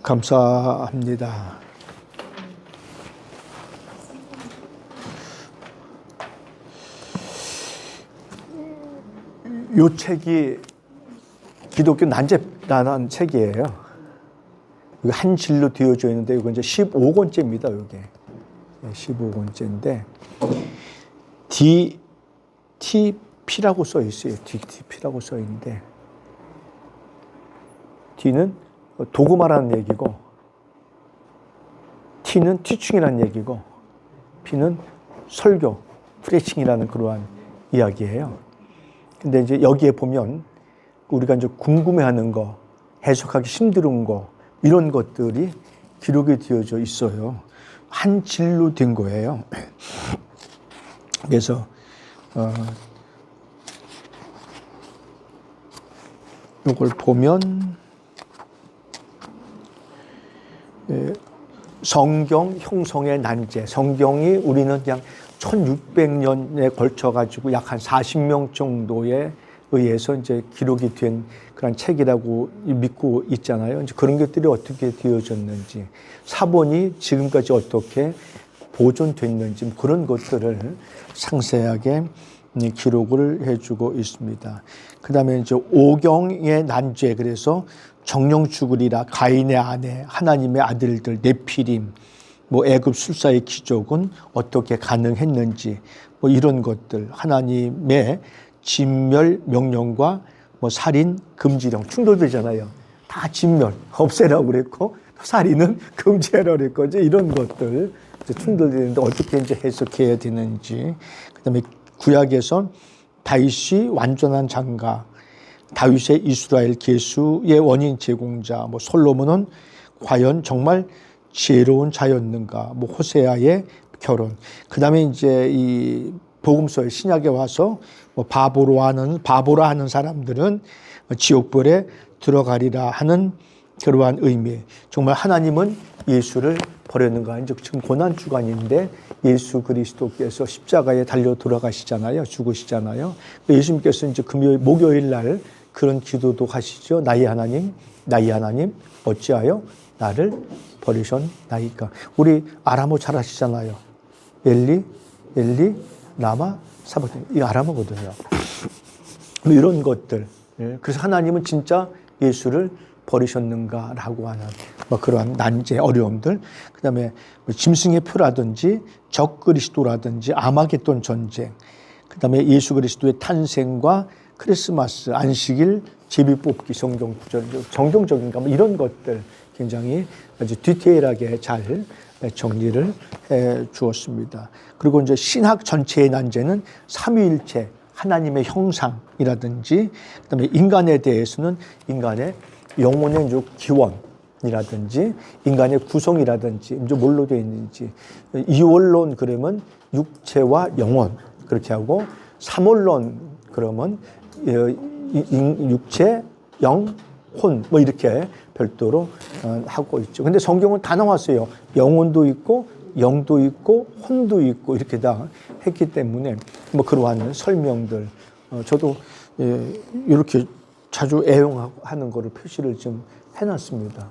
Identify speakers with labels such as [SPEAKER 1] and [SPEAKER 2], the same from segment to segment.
[SPEAKER 1] 감사합니다. 이 책이 기독교 난제라는 책이에요. 한 질로 되어져 있는데 이거 이제 15권째입니다. 이게 15권째인데 DTP라고 써 있어요. DTP라고 써 있는데 D는 도구마라는 얘기고 T는 티칭이라는 얘기고 P는 설교, 프레칭이라는 그러한 이야기예요. 근데 이제 여기에 보면 우리가 이제 궁금해하는 거, 해석하기 힘든 거 이런 것들이 기록이 되어져 있어요. 한 질로 된 거예요. 그래서 이걸 보면 성경 형성의 난제, 성경이 우리는 그냥 1600년에 걸쳐가지고 약 한 40명 정도에 의해서 이제 기록이 된 그런 책이라고 믿고 있잖아요. 이제 그런 것들이 어떻게 되어졌는지, 사본이 지금까지 어떻게 보존됐는지 그런 것들을 상세하게 기록을 해주고 있습니다. 그 다음에 이제 오경의 난죄, 그래서 정령 죽으리라, 가인의 아내, 하나님의 아들들, 네피림, 뭐 애굽 술사의 기적은 어떻게 가능했는지, 뭐 이런 것들, 하나님의 진멸 명령과 뭐 살인 금지령 충돌되잖아요. 다 진멸 없애라고 그랬고 살인은 금지하라고 그랬고 이제 이런 것들 이제 충돌되는데 어떻게 이제 해석해야 되는지. 그다음에 구약에선 다윗이 완전한 장가, 다윗의 이스라엘 계수의 원인 제공자, 뭐 솔로몬은 과연 정말 지혜로운 자였는가, 뭐 호세아의 결혼. 그다음에 이제 이 복음서의 신약에 와서 뭐 바보라 하는 사람들은 지옥불에 들어가리라 하는 그러한 의미. 정말 하나님은 예수를 버렸는가? 이제 지금 고난 주간인데 예수 그리스도께서 십자가에 달려 돌아가시잖아요. 죽으시잖아요. 예수님께서 이제 목요일 날 그런 기도도 하시죠. 나의 하나님, 어찌하여 나를 버리셨나이까. 우리 아람어 잘 아시잖아요. 엘리, 라마 사바타니. 이 아람어거든요. 뭐 이런 것들. 그래서 하나님은 진짜 예수를 버리셨는가라고 하는 뭐 그러한 난제, 어려움들. 그 다음에 짐승의 표라든지 적 그리스도라든지 아마겟돈 전쟁. 그 다음에 예수 그리스도의 탄생과 크리스마스, 안식일, 제비 뽑기, 성경 구절, 정경적인가 뭐 이런 것들 굉장히 아주 디테일하게 잘 정리를 해 주었습니다. 그리고 이제 신학 전체의 난제는 삼위일체, 하나님의 형상이라든지, 그다음에 인간에 대해서는 인간의 영혼의 기원이라든지, 인간의 구성이라든지, 이제 뭘로 되어 있는지, 이원론 그러면 육체와 영혼 그렇게 하고, 삼원론 그러면 육체, 영, 혼 뭐 이렇게 별도로 하고 있죠. 근데 성경은 다 나왔어요. 영혼도 있고 영도 있고 혼도 있고 이렇게 다 했기 때문에 뭐 그러한 설명들 저도 이렇게 자주 애용하는 거를 표시를 좀 해놨습니다.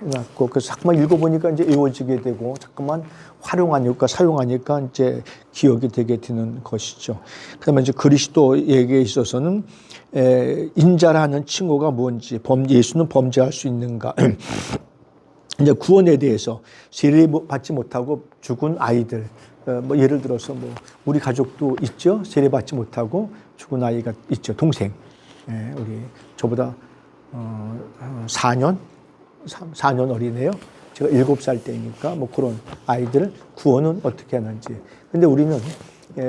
[SPEAKER 1] 해놨고 그래서 자꾸만 읽어보니까 이제 외워지게 되고 자꾸만 활용하니까 사용하니까 이제 기억이 되게 되는 것이죠. 그다음에 이제 그리스도에게 있어서는 인자라는 칭호가 뭔지, 예수는 범죄할 수 있는가, 이제 구원에 대해서 세례 받지 못하고 죽은 아이들, 뭐 예를 들어서 뭐 우리 가족도 있죠. 세례 받지 못하고 죽은 아이가 있죠. 동생, 우리 저보다 4년 어리네요. 제가 7살 때니까 뭐 그런 아이들 구원은 어떻게 하는지. 근데 우리는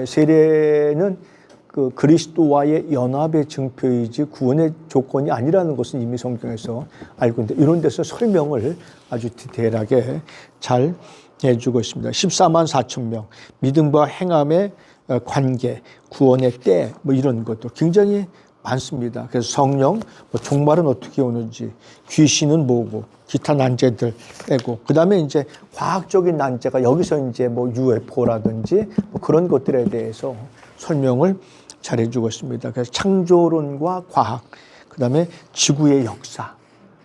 [SPEAKER 1] 세례는 그 그리스도와의 연합의 증표이지 구원의 조건이 아니라는 것은 이미 성경에서 알고 있는데 이런 데서 설명을 아주 디테일하게 잘 해주고 있습니다. 14만 4천 명, 믿음과 행함의 관계, 구원의 때, 뭐 이런 것도 굉장히 많습니다. 그래서 성령, 뭐 종말은 어떻게 오는지, 귀신은 뭐고, 기타 난제들 빼고, 그 다음에 이제 과학적인 난제가 여기서 이제 뭐 UFO라든지 뭐 그런 것들에 대해서 설명을 잘해주고 있습니다. 그래서 창조론과 과학, 그 다음에 지구의 역사,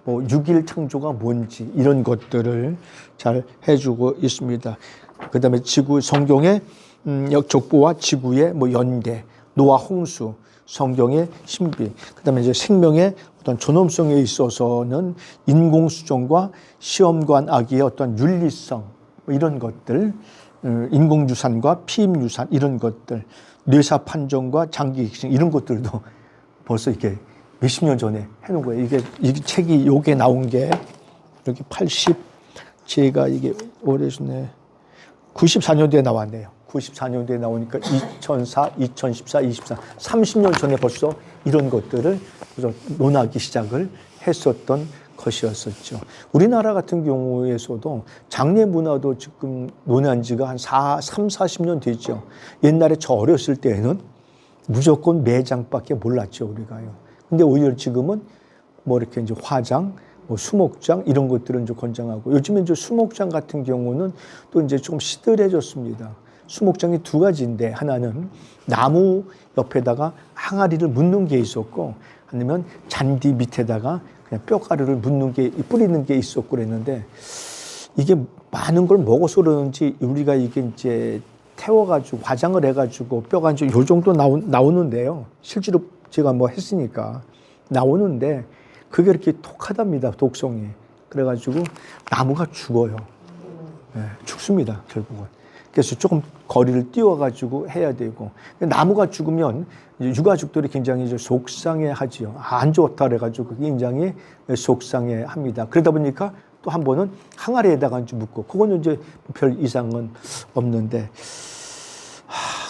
[SPEAKER 1] 뭐 6일 창조가 뭔지 이런 것들을 잘 해주고 있습니다. 그 다음에 지구 성경의 족보와 지구의 뭐 연계, 노아 홍수, 성경의 신비, 그 다음에 이제 생명의 어떤 존엄성에 있어서는 인공수정과 시험관 아기의 어떤 윤리성, 뭐 이런 것들, 인공유산과 피임유산 이런 것들, 뇌사 판정과 장기익신 이런 것들도 벌써 이렇게 몇십 년 전에 해놓은 거예요. 이 책이 요게 나온 게 여기 80, 제가 이게 오래전에 94년도에 나왔네요. 94년도에 나오니까 2004, 2014, 24, 30년 전에 벌써 이런 것들을 논하기 시작을 했었던 것이었었죠. 우리나라 같은 경우에서도 장례 문화도 지금 논한 지가 한 3, 40년 됐죠. 옛날에 저 어렸을 때에는 무조건 매장밖에 몰랐죠, 우리가요. 근데 오히려 지금은 뭐 이렇게 이제 화장, 뭐 수목장 이런 것들은 좀 권장하고 요즘에 이제 수목장 같은 경우는 또 이제 좀 시들해졌습니다. 수목장이 두 가지인데 하나는 나무 옆에다가 항아리를 묻는 게 있었고 아니면 잔디 밑에다가 그냥 뼈가루를 묻는 게 뿌리는 게 있었고 그랬는데 이게 많은 걸 먹어서 그런지 우리가 이게 이제 태워가지고 화장을 해가지고 뼈가 이제 요 정도 나오는데요. 실제로 제가 뭐 했으니까 나오는데 그게 이렇게 톡하답니다. 독성이. 그래가지고 나무가 죽어요. 네, 죽습니다. 결국은. 그래서 조금 거리를 띄워가지고 해야 되고 나무가 죽으면 유가족들이 굉장히 이제 속상해하지요. 안 좋다 그래가지고 굉장히 속상해합니다. 그러다 보니까 또 한 번은 항아리에다가 이제 묻고 그거는 이제 별 이상은 없는데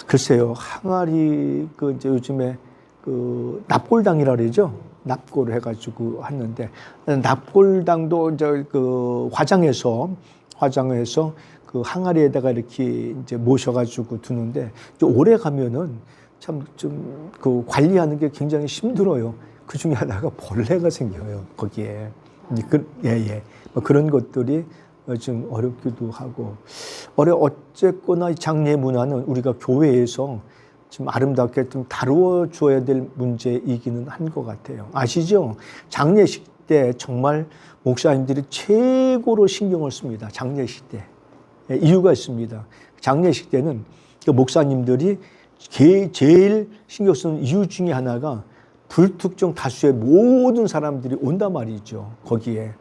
[SPEAKER 1] 글쎄요 항아리 그 이제 요즘에 그 납골당이라 그러죠. 납골을 해가지고 하는데 납골당도 이제 그 화장해서 그 항아리에다가 이렇게 이제 모셔가지고 두는데 오래 가면은 참 좀 그 관리하는 게 굉장히 힘들어요. 그 중에 하나가 벌레가 생겨요 거기에. 뭐 그런 것들이 좀 어렵기도 하고. 어쨌거나 장례 문화는 우리가 교회에서 좀 아름답게 좀 다루어 줘야 될 문제이기는 한 것 같아요. 아시죠? 장례식 때 정말 목사님들이 최고로 신경을 씁니다. 장례식 때. 이유가 있습니다. 장례식 때는 목사님들이 제일 신경 쓰는 이유 중에 하나가 불특정 다수의 모든 사람들이 온단 말이죠. 거기에.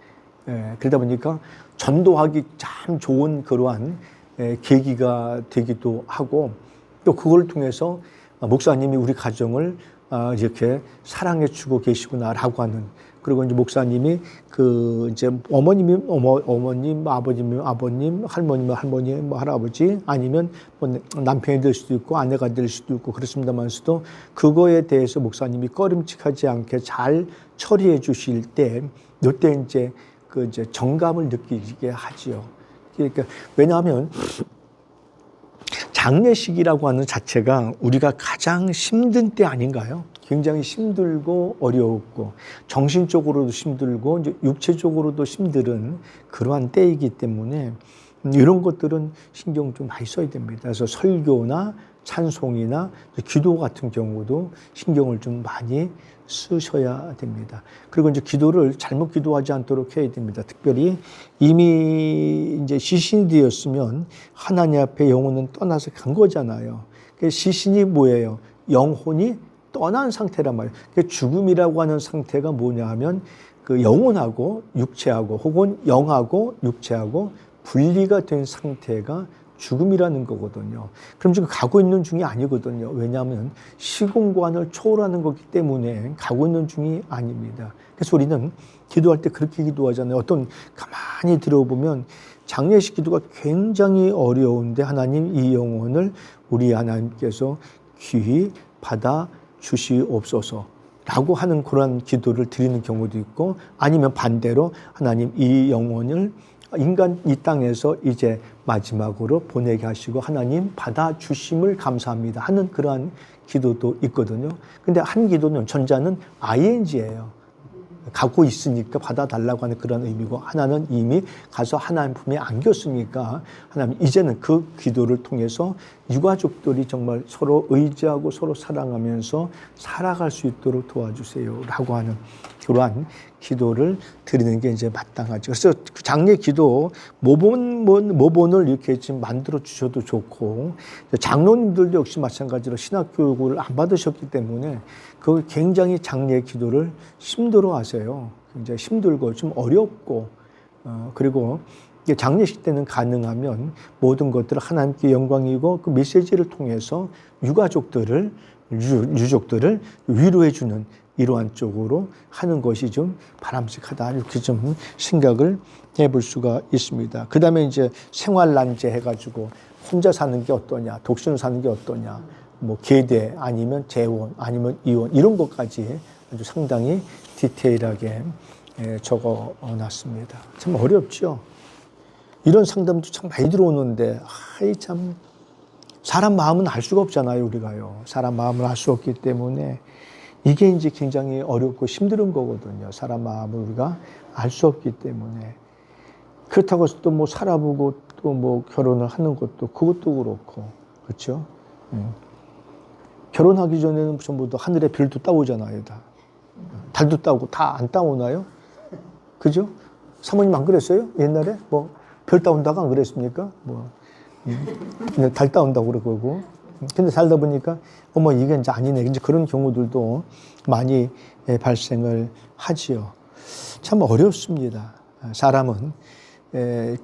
[SPEAKER 1] 그러다 보니까 전도하기 참 좋은 그러한 계기가 되기도 하고 또 그걸 통해서 목사님이 우리 가정을 이렇게 사랑해 주고 계시구나라고 하는 그리고 이제 목사님이 그 이제 어머님, 아버님, 할머니, 뭐 할아버지 아니면 뭐 남편이 될 수도 있고 아내가 될 수도 있고 그렇습니다만서도 그거에 대해서 목사님이 꺼림칙하지 않게 잘 처리해 주실 때 이때 이제 그 이제 정감을 느끼게 하지요. 그러니까 왜냐하면 장례식이라고 하는 자체가 우리가 가장 힘든 때 아닌가요? 굉장히 힘들고 어려웠고 정신적으로도 힘들고 이제 육체적으로도 힘든 그러한 때이기 때문에 이런 것들은 신경 좀 많이 써야 됩니다. 그래서 설교나 찬송이나 기도 같은 경우도 신경을 좀 많이 쓰셔야 됩니다. 그리고 이제 기도를 잘못 기도하지 않도록 해야 됩니다. 특별히 이미 이제 시신이 되었으면 하나님 앞에 영혼은 떠나서 간 거잖아요. 시신이 뭐예요? 영혼이 떠난 상태란 말이에요. 죽음이라고 하는 상태가 뭐냐 하면 그 영혼하고 육체하고 혹은 영하고 육체하고 분리가 된 상태가 죽음이라는 거거든요. 그럼 지금 가고 있는 중이 아니거든요. 왜냐하면 시공간을 초월하는 거기 때문에 가고 있는 중이 아닙니다. 그래서 우리는 기도할 때 그렇게 기도하잖아요. 어떤 가만히 들어보면 장례식 기도가 굉장히 어려운데 하나님 이 영혼을 우리 하나님께서 귀히 받아 주시옵소서라고 하는 그런 기도를 드리는 경우도 있고 아니면 반대로 하나님 이 영혼을 인간 이 땅에서 이제 마지막으로 보내게 하시고 하나님 받아주심을 감사합니다 하는 그러한 기도도 있거든요. 근데 한 기도는 전자는 ing예요. 갖고 있으니까 받아달라고 하는 그런 의미고, 하나는 이미 가서 하나님 품에 안겼으니까 하나님 이제는 그 기도를 통해서 유가족들이 정말 서로 의지하고 서로 사랑하면서 살아갈 수 있도록 도와주세요 라고 하는 그러한 기도를 드리는 게 이제 마땅하죠. 그래서 그 장례 기도 모본을 이렇게 지금 만들어 주셔도 좋고, 장로님들도 역시 마찬가지로 신학교육을 안 받으셨기 때문에 그 굉장히 장례 기도를 힘들어 하세요. 굉장히 힘들고 좀 어렵고, 그리고 장례식 때는 가능하면 모든 것들을 하나님께 영광이고 그 메시지를 통해서 유족들을 위로해 주는 이러한 쪽으로 하는 것이 좀 바람직하다, 이렇게 좀 생각을 해볼 수가 있습니다. 그 다음에 이제 생활난제 해가지고 혼자 사는 게 어떠냐, 독신으로 사는 게 어떠냐, 뭐 계대 아니면 재혼 아니면 이혼 이런 것까지 아주 상당히 디테일하게 적어 놨습니다. 참 어렵죠. 이런 상담도 참 많이 들어오는데, 참 사람 마음은 알 수가 없잖아요, 우리가요. 사람 마음을 알 수 없기 때문에 이게 이제 굉장히 어렵고 힘든 거거든요. 사람 마음을 우리가 알 수 없기 때문에. 그렇다고 해서 또 뭐 살아보고 또 뭐 결혼을 하는 것도 그것도 그렇고, 그렇죠? 결혼하기 전에는 전부 다 하늘에 별도 따오잖아요, 다. 달도 따오고 다 안 따오나요? 그죠? 사모님 안 그랬어요? 옛날에 뭐 별 따온다고 안 그랬습니까? 뭐 달 따온다고 그러고. 근데 살다 보니까 어머 이게 이제 아니네. 이제 그런 경우들도 많이 발생을 하지요. 참 어렵습니다. 사람은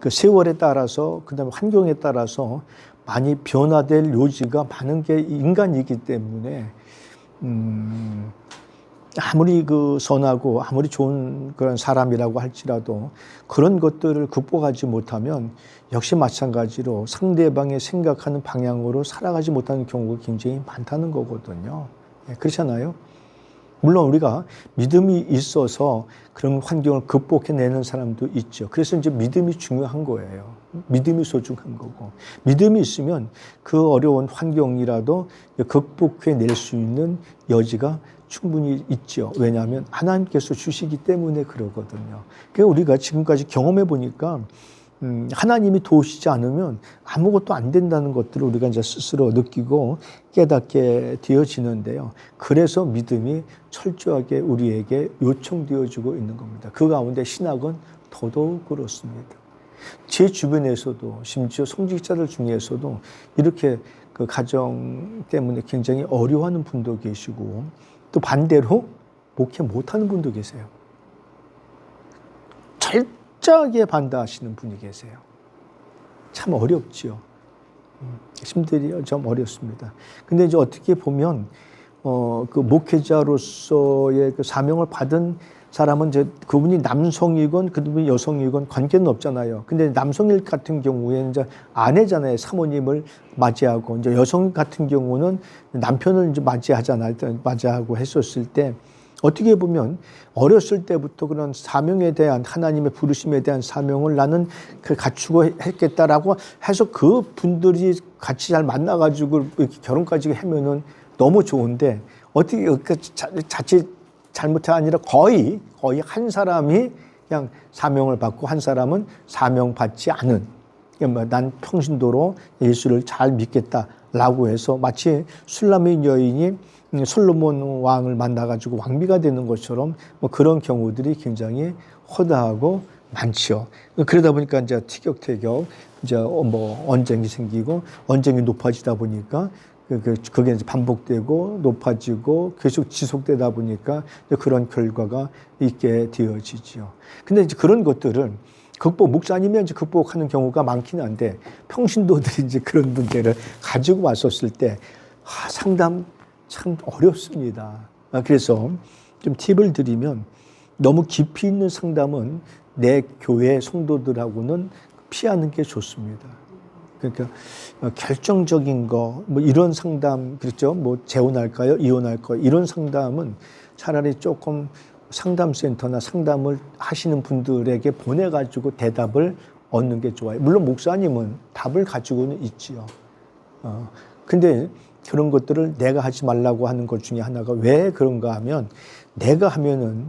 [SPEAKER 1] 그 세월에 따라서, 그다음에 환경에 따라서 많이 변화될 요지가 많은 게 인간이기 때문에 아무리 그 선하고 아무리 좋은 그런 사람이라고 할지라도 그런 것들을 극복하지 못하면 역시 마찬가지로 상대방의 생각하는 방향으로 살아가지 못하는 경우가 굉장히 많다는 거거든요. 그렇잖아요. 물론 우리가 믿음이 있어서 그런 환경을 극복해내는 사람도 있죠. 그래서 이제 믿음이 중요한 거예요. 믿음이 소중한 거고, 믿음이 있으면 그 어려운 환경이라도 극복해낼 수 있는 여지가 충분히 있죠. 왜냐하면 하나님께서 주시기 때문에 그러거든요. 그러니까 우리가 지금까지 경험해 보니까 하나님이 도우시지 않으면 아무것도 안 된다는 것들을 우리가 이제 스스로 느끼고 깨닫게 되어지는데요. 그래서 믿음이 철저하게 우리에게 요청되어지고 있는 겁니다. 그 가운데 신학은 더더욱 그렇습니다. 제 주변에서도, 심지어 성직자들 중에서도 이렇게 그 가정 때문에 굉장히 어려워하는 분도 계시고, 또 반대로 목회 못하는 분도 계세요. 철저하게 반대하시는 분이 계세요. 참 어렵죠. 힘들이 좀 어렵습니다. 근데 이제 어떻게 보면 그 목회자로서의 그 사명을 받은 사람은 이제 그분이 남성이건 그분이 여성이건 관계는 없잖아요. 근데 남성일 같은 경우에는 이제 아내잖아요. 사모님을 맞이하고, 이제 여성 같은 경우는 남편을 이제 맞이하잖아요. 맞이하고 했었을 때 어떻게 보면 어렸을 때부터 그런 사명에 대한, 하나님의 부르심에 대한 사명을 나는 갖추고 했겠다라고 해서 그 분들이 같이 잘 만나가지고 이렇게 결혼까지 하면은 너무 좋은데, 어떻게 자칫 잘못이 아니라 거의 한 사람이 그냥 사명을 받고 한 사람은 사명 받지 않은, 난 평신도로 예수를 잘 믿겠다라고 해서 마치 술라밋 여인이 솔로몬 왕을 만나가지고 왕비가 되는 것처럼 뭐 그런 경우들이 굉장히 허다하고 많죠. 그러다 보니까 이제 티격태격 이제 뭐 언쟁이 생기고, 언쟁이 높아지다 보니까 그게 이제 반복되고 높아지고 계속 지속되다 보니까 그런 결과가 있게 되어지죠. 근데 이제 그런 것들을 목사님이 이제 극복하는 경우가 많기는 한데, 평신도들이 이제 그런 문제를 가지고 왔었을 때 상담 참 어렵습니다. 그래서 좀 팁을 드리면, 너무 깊이 있는 상담은 내 교회 성도들하고는 피하는 게 좋습니다. 그러니까 결정적인 거, 뭐 이런 상담, 그렇죠? 뭐 재혼할까요? 이혼할까요? 이런 상담은 차라리 조금 상담센터나 상담을 하시는 분들에게 보내가지고 대답을 얻는 게 좋아요. 물론 목사님은 답을 가지고는 있지요. 근데 그런 것들을 내가 하지 말라고 하는 것 중에 하나가 왜 그런가 하면, 내가 하면은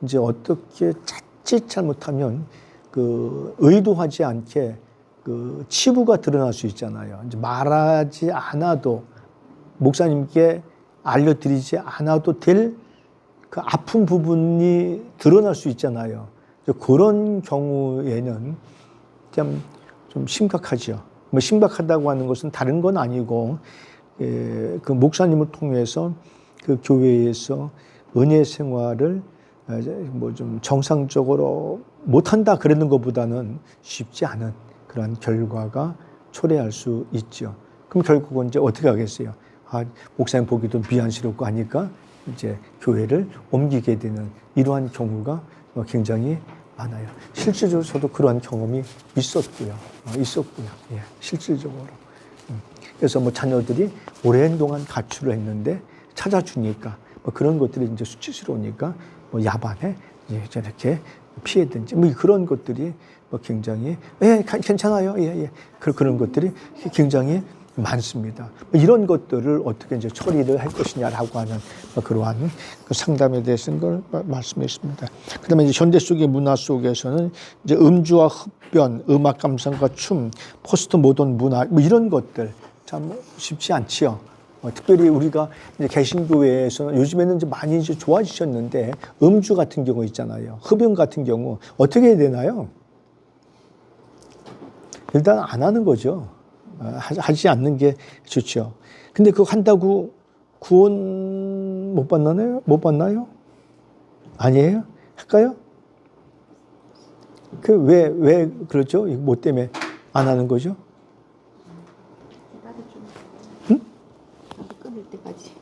[SPEAKER 1] 이제 어떻게 자칫 잘못하면 그 의도하지 않게 그 치부가 드러날 수 있잖아요. 이제 말하지 않아도 목사님께 알려드리지 않아도 될 그 아픈 부분이 드러날 수 있잖아요. 그런 경우에는 좀 심각하죠. 뭐 심각하다고 하는 것은 다른 건 아니고 그 목사님을 통해서 그 교회에서 은혜 생활을 뭐 좀 정상적으로 못한다 그러는 것보다는 쉽지 않은 그런 결과가 초래할 수 있죠. 그럼 결국은 이제 어떻게 하겠어요? 목사님 보기도 미안스럽고 하니까 이제 교회를 옮기게 되는 이러한 경우가 굉장히 많아요. 실질적으로 저도 그러한 경험이 있었고요. 예, 실질적으로. 그래서 뭐 자녀들이 오랜 동안 가출을 했는데 찾아주니까 뭐 그런 것들이 이제 수치스러우니까 뭐 야반에 이제 이렇게 피해든지 뭐 그런 것들이 뭐 굉장히 괜찮아요. 예. 그런 것들이 굉장히 많습니다. 이런 것들을 어떻게 이제 처리를 할 것이냐라고 하는 그러한 그 상담에 대해서는 걸 말씀했습니다. 그다음에 이제 현대 속의 문화 속에서는 이제 음주와 흡변, 음악 감상과 춤, 포스트 모던 문화 뭐 이런 것들 참 쉽지 않지요. 특별히 우리가 이제 개신교회에서는 요즘에는 이제 많이 이제 좋아지셨는데 음주 같은 경우 있잖아요. 흡연 같은 경우 어떻게 해야 되나요? 일단 안 하는 거죠. 하지 않는 게 좋죠. 근데 그거 한다고 구원 못 받나요? 못 받나요? 아니에요? 할까요? 왜 그러죠? 뭐 때문에 안 하는 거죠? 응?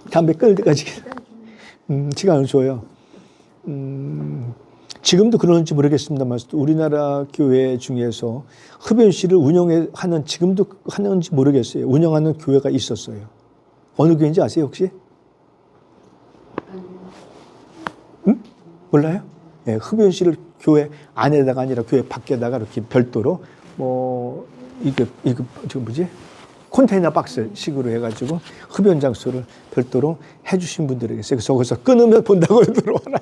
[SPEAKER 1] 담배 끊을 때까지. 시간을 줘요. 지금도 그런지 모르겠습니다만 우리나라 교회 중에서 흡연실을 운영하는 지금도 하는지 모르겠어요. 운영하는 교회가 있었어요. 어느 교회인지 아세요 혹시? 응? 몰라요? 예, 흡연실을 교회 안에다가 아니라 교회 밖에다가 이렇게 별도로 뭐 이거 저 뭐지? 컨테이너 박스 식으로 해가지고 흡연 장소를 별도로 해주신 분들이 계세요. 그래서 거기서 끊으면 본다고 들어와라.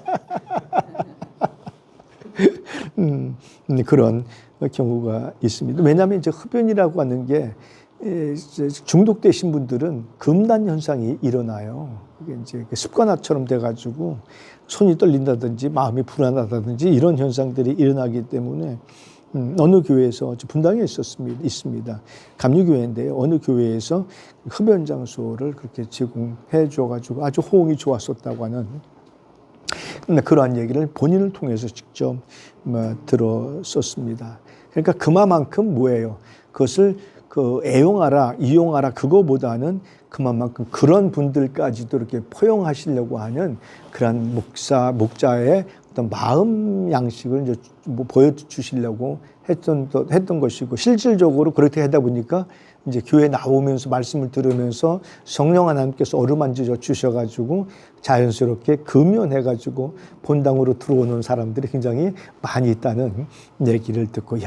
[SPEAKER 1] 그런 경우가 있습니다. 왜냐하면 이제 흡연이라고 하는 게 중독되신 분들은 금단 현상이 일어나요. 이게 이제 습관화처럼 돼가지고 손이 떨린다든지 마음이 불안하다든지 이런 현상들이 일어나기 때문에 어느 교회에서 분당에 있습니다. 감리교회인데요. 어느 교회에서 흡연 장소를 그렇게 제공해 줘가지고 아주 호응이 좋았었다고 하는 그러한 얘기를 본인을 통해서 직접 들었었습니다. 그러니까 그만큼 뭐예요? 그것을 애용하라, 이용하라 그거보다는 그만큼 그런 분들까지도 이렇게 포용하시려고 하는 그런 목자의 어떤 마음 양식을 이제 뭐 보여주시려고 했던 것이고 실질적으로 그렇게 하다 보니까 이제 교회 나오면서 말씀을 들으면서 성령 하나님께서 어루만져 주셔가지고 자연스럽게 금연해가지고 본당으로 들어오는 사람들이 굉장히 많이 있다는 얘기를 듣고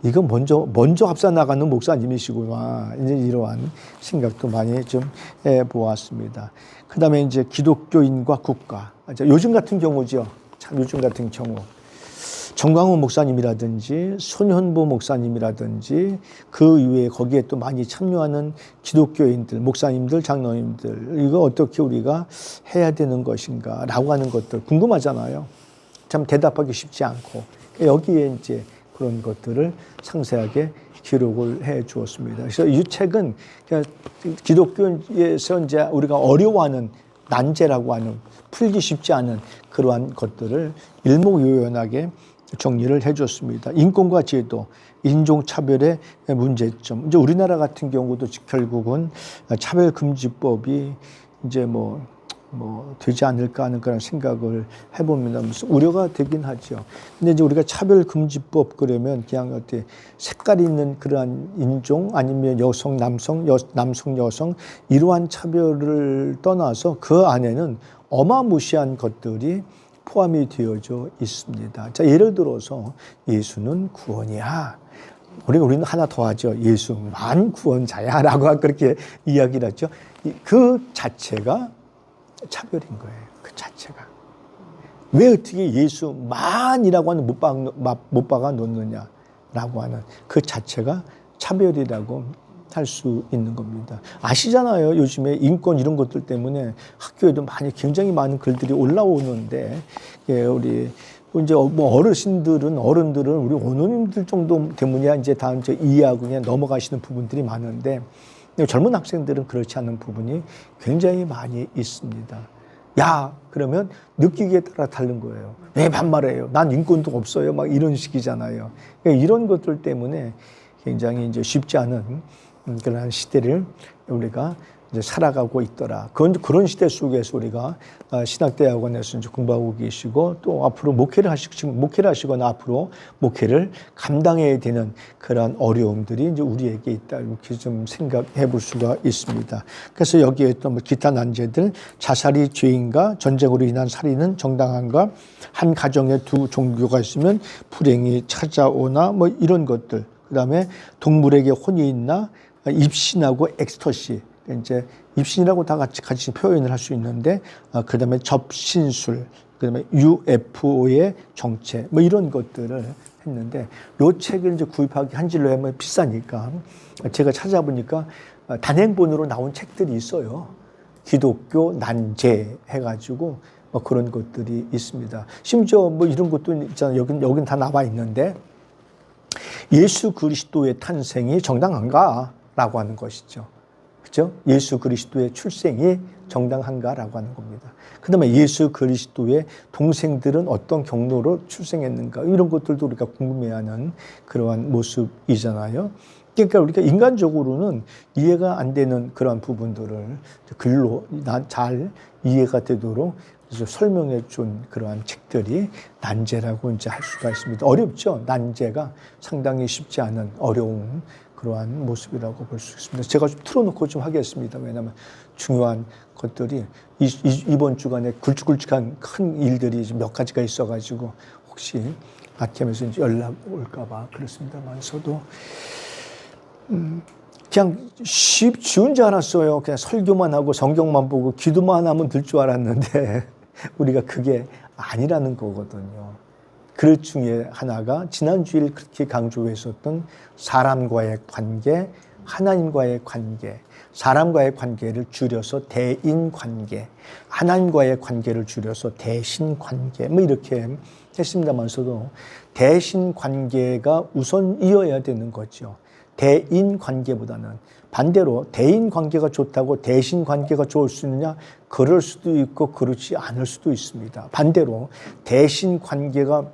[SPEAKER 1] 이거 먼저 앞서 나가는 목사님이시구나 이제 이러한 생각도 많이 좀 해보았습니다. 그다음에 이제 기독교인과 국가 요즘 같은 경우죠. 참 요즘 같은 경우. 정광훈 목사님이라든지 손현보 목사님이라든지 그 이외에 거기에 또 많이 참여하는 기독교인들, 목사님들, 장로님들 이거 어떻게 우리가 해야 되는 것인가 라고 하는 것들 궁금하잖아요. 참 대답하기 쉽지 않고 여기에 이제 그런 것들을 상세하게 기록을 해 주었습니다. 그래서 이 책은 기독교에서 이제 우리가 어려워하는 난제라고 하는 풀기 쉽지 않은 그러한 것들을 일목요연하게 정리를 해줬습니다. 인권과 제도, 인종차별의 문제점. 이제 우리나라 같은 경우도 결국은 차별금지법이 이제 뭐 되지 않을까 하는 그런 생각을 해봅니다. 무슨 우려가 되긴 하죠. 근데 이제 우리가 차별금지법 그러면 그냥 어떻게 색깔 있는 그러한 인종 아니면 여성, 남성, 여성 이러한 차별을 떠나서 그 안에는 어마무시한 것들이 포함이 되어져 있습니다. 자, 예를 들어서 예수는 구원이야. 우리는 하나 더 하죠. 예수만 구원자야 라고 그렇게 이야기를 하죠. 그 자체가 차별인 거예요. 그 자체가. 왜 어떻게 예수만이라고 하는 못 박아 놓느냐라고 하는 그 자체가 차별이라고 할 수 있는 겁니다. 아시잖아요. 요즘에 인권 이런 것들 때문에 학교에도 굉장히 많은 글들이 올라오는데, 예, 우리 이제 뭐 어른들은 우리 어머님들 정도 때문에 이제 다 이제 이해하고 그냥 넘어가시는 부분들이 많은데, 젊은 학생들은 그렇지 않은 부분이 굉장히 많이 있습니다. 야, 그러면 느끼기에 따라 다른 거예요. 왜 반말해요? 난 인권도 없어요. 막 이런 식이잖아요. 그러니까 이런 것들 때문에 굉장히 이제 쉽지 않은 그런 시대를 우리가 이제 살아가고 있더라. 그런 시대 속에서 우리가 신학대학원에서 이제 공부하고 계시고 또 앞으로 목회를 하시거나 앞으로 목회를 감당해야 되는 그런 어려움들이 이제 우리에게 있다. 이렇게 좀 생각해 볼 수가 있습니다. 그래서 여기에 또 뭐 기타 난제들, 자살이 죄인가, 전쟁으로 인한 살인은 정당한가, 한 가정에 두 종교가 있으면 불행이 찾아오나, 뭐 이런 것들. 그 다음에 동물에게 혼이 있나, 입신하고 엑스터시. 이제 입신이라고 다 같이 표현을 할 수 있는데, 그 다음에 접신술, 그 다음에 UFO의 정체, 뭐 이런 것들을 했는데, 요 책을 이제 구입하기 한질로 하면 비싸니까, 제가 찾아보니까 단행본으로 나온 책들이 있어요. 기독교 난제 해가지고, 뭐 그런 것들이 있습니다. 심지어 뭐 이런 것도 있잖아요. 여긴 다 나와 있는데, 예수 그리스도의 탄생이 정당한가? 라고 하는 것이죠. 그죠? 예수 그리스도의 출생이 정당한가라고 하는 겁니다. 그 다음에 예수 그리스도의 동생들은 어떤 경로로 출생했는가, 이런 것들도 우리가 궁금해하는 그러한 모습이잖아요. 그러니까 우리가 인간적으로는 이해가 안 되는 그러한 부분들을 글로 잘 이해가 되도록 설명해 준 그러한 책들이 난제라고 이제 할 수가 있습니다. 어렵죠? 난제가 상당히 쉽지 않은 어려운 그러한 모습이라고 볼 수 있습니다. 제가 좀 틀어놓고 좀 하겠습니다. 왜냐하면 중요한 것들이 이번 주간에 굵직굵직한 큰 일들이 몇 가지가 있어가지고 혹시 아침에서 이제 연락 올까봐 그렇습니다만서도 그냥 쉬운 줄 알았어요. 그냥 설교만 하고 성경만 보고 기도만 하면 될 줄 알았는데 우리가 그게 아니라는 거거든요. 그 중에 하나가 지난주일 그렇게 강조했었던 사람과의 관계, 하나님과의 관계, 사람과의 관계를 줄여서 대인관계, 하나님과의 관계를 줄여서 대신관계, 뭐 이렇게 했습니다만서도 대신관계가 우선 이어야 되는 거죠. 대인관계보다는 반대로 대인관계가 좋다고 대신관계가 좋을 수 있느냐? 그럴 수도 있고 그렇지 않을 수도 있습니다. 반대로 대신관계가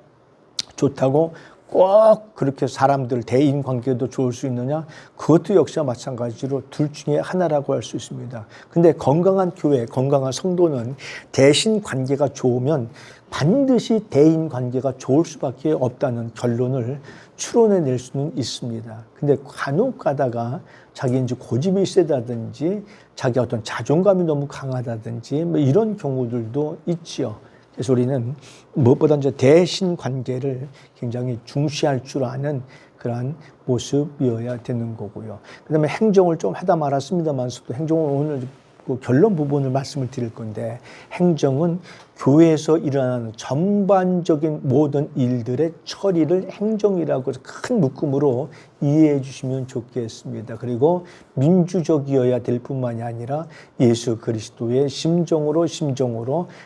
[SPEAKER 1] 좋다고 꼭 그렇게 사람들 대인관계도 좋을 수 있느냐? 그것도 역시나 마찬가지로 둘 중에 하나라고 할 수 있습니다. 근데 건강한 교회, 건강한 성도는 대신관계가 좋으면 반드시 대인관계가 좋을 수밖에 없다는 결론을 추론해낼 수는 있습니다. 근데 간혹 가다가 자기 이제 고집이 세다든지 자기 어떤 자존감이 너무 강하다든지 뭐 이런 경우들도 있지요. 그래서 우리는 무엇보다 이제 대신 관계를 굉장히 중시할 줄 아는 그러한 모습이어야 되는 거고요. 그 다음에 행정을 좀 하다 말았습니다만서도 행정을 오늘 그 결론 부분을 말씀을 드릴 건데, 행정은 교회에서 일어나는 전반적인 모든 일들의 처리를 행정이라고 해서 큰 묶음으로 이해해 주시면 좋겠습니다. 그리고 민주적이어야 될 뿐만이 아니라 예수 그리스도의 심정으로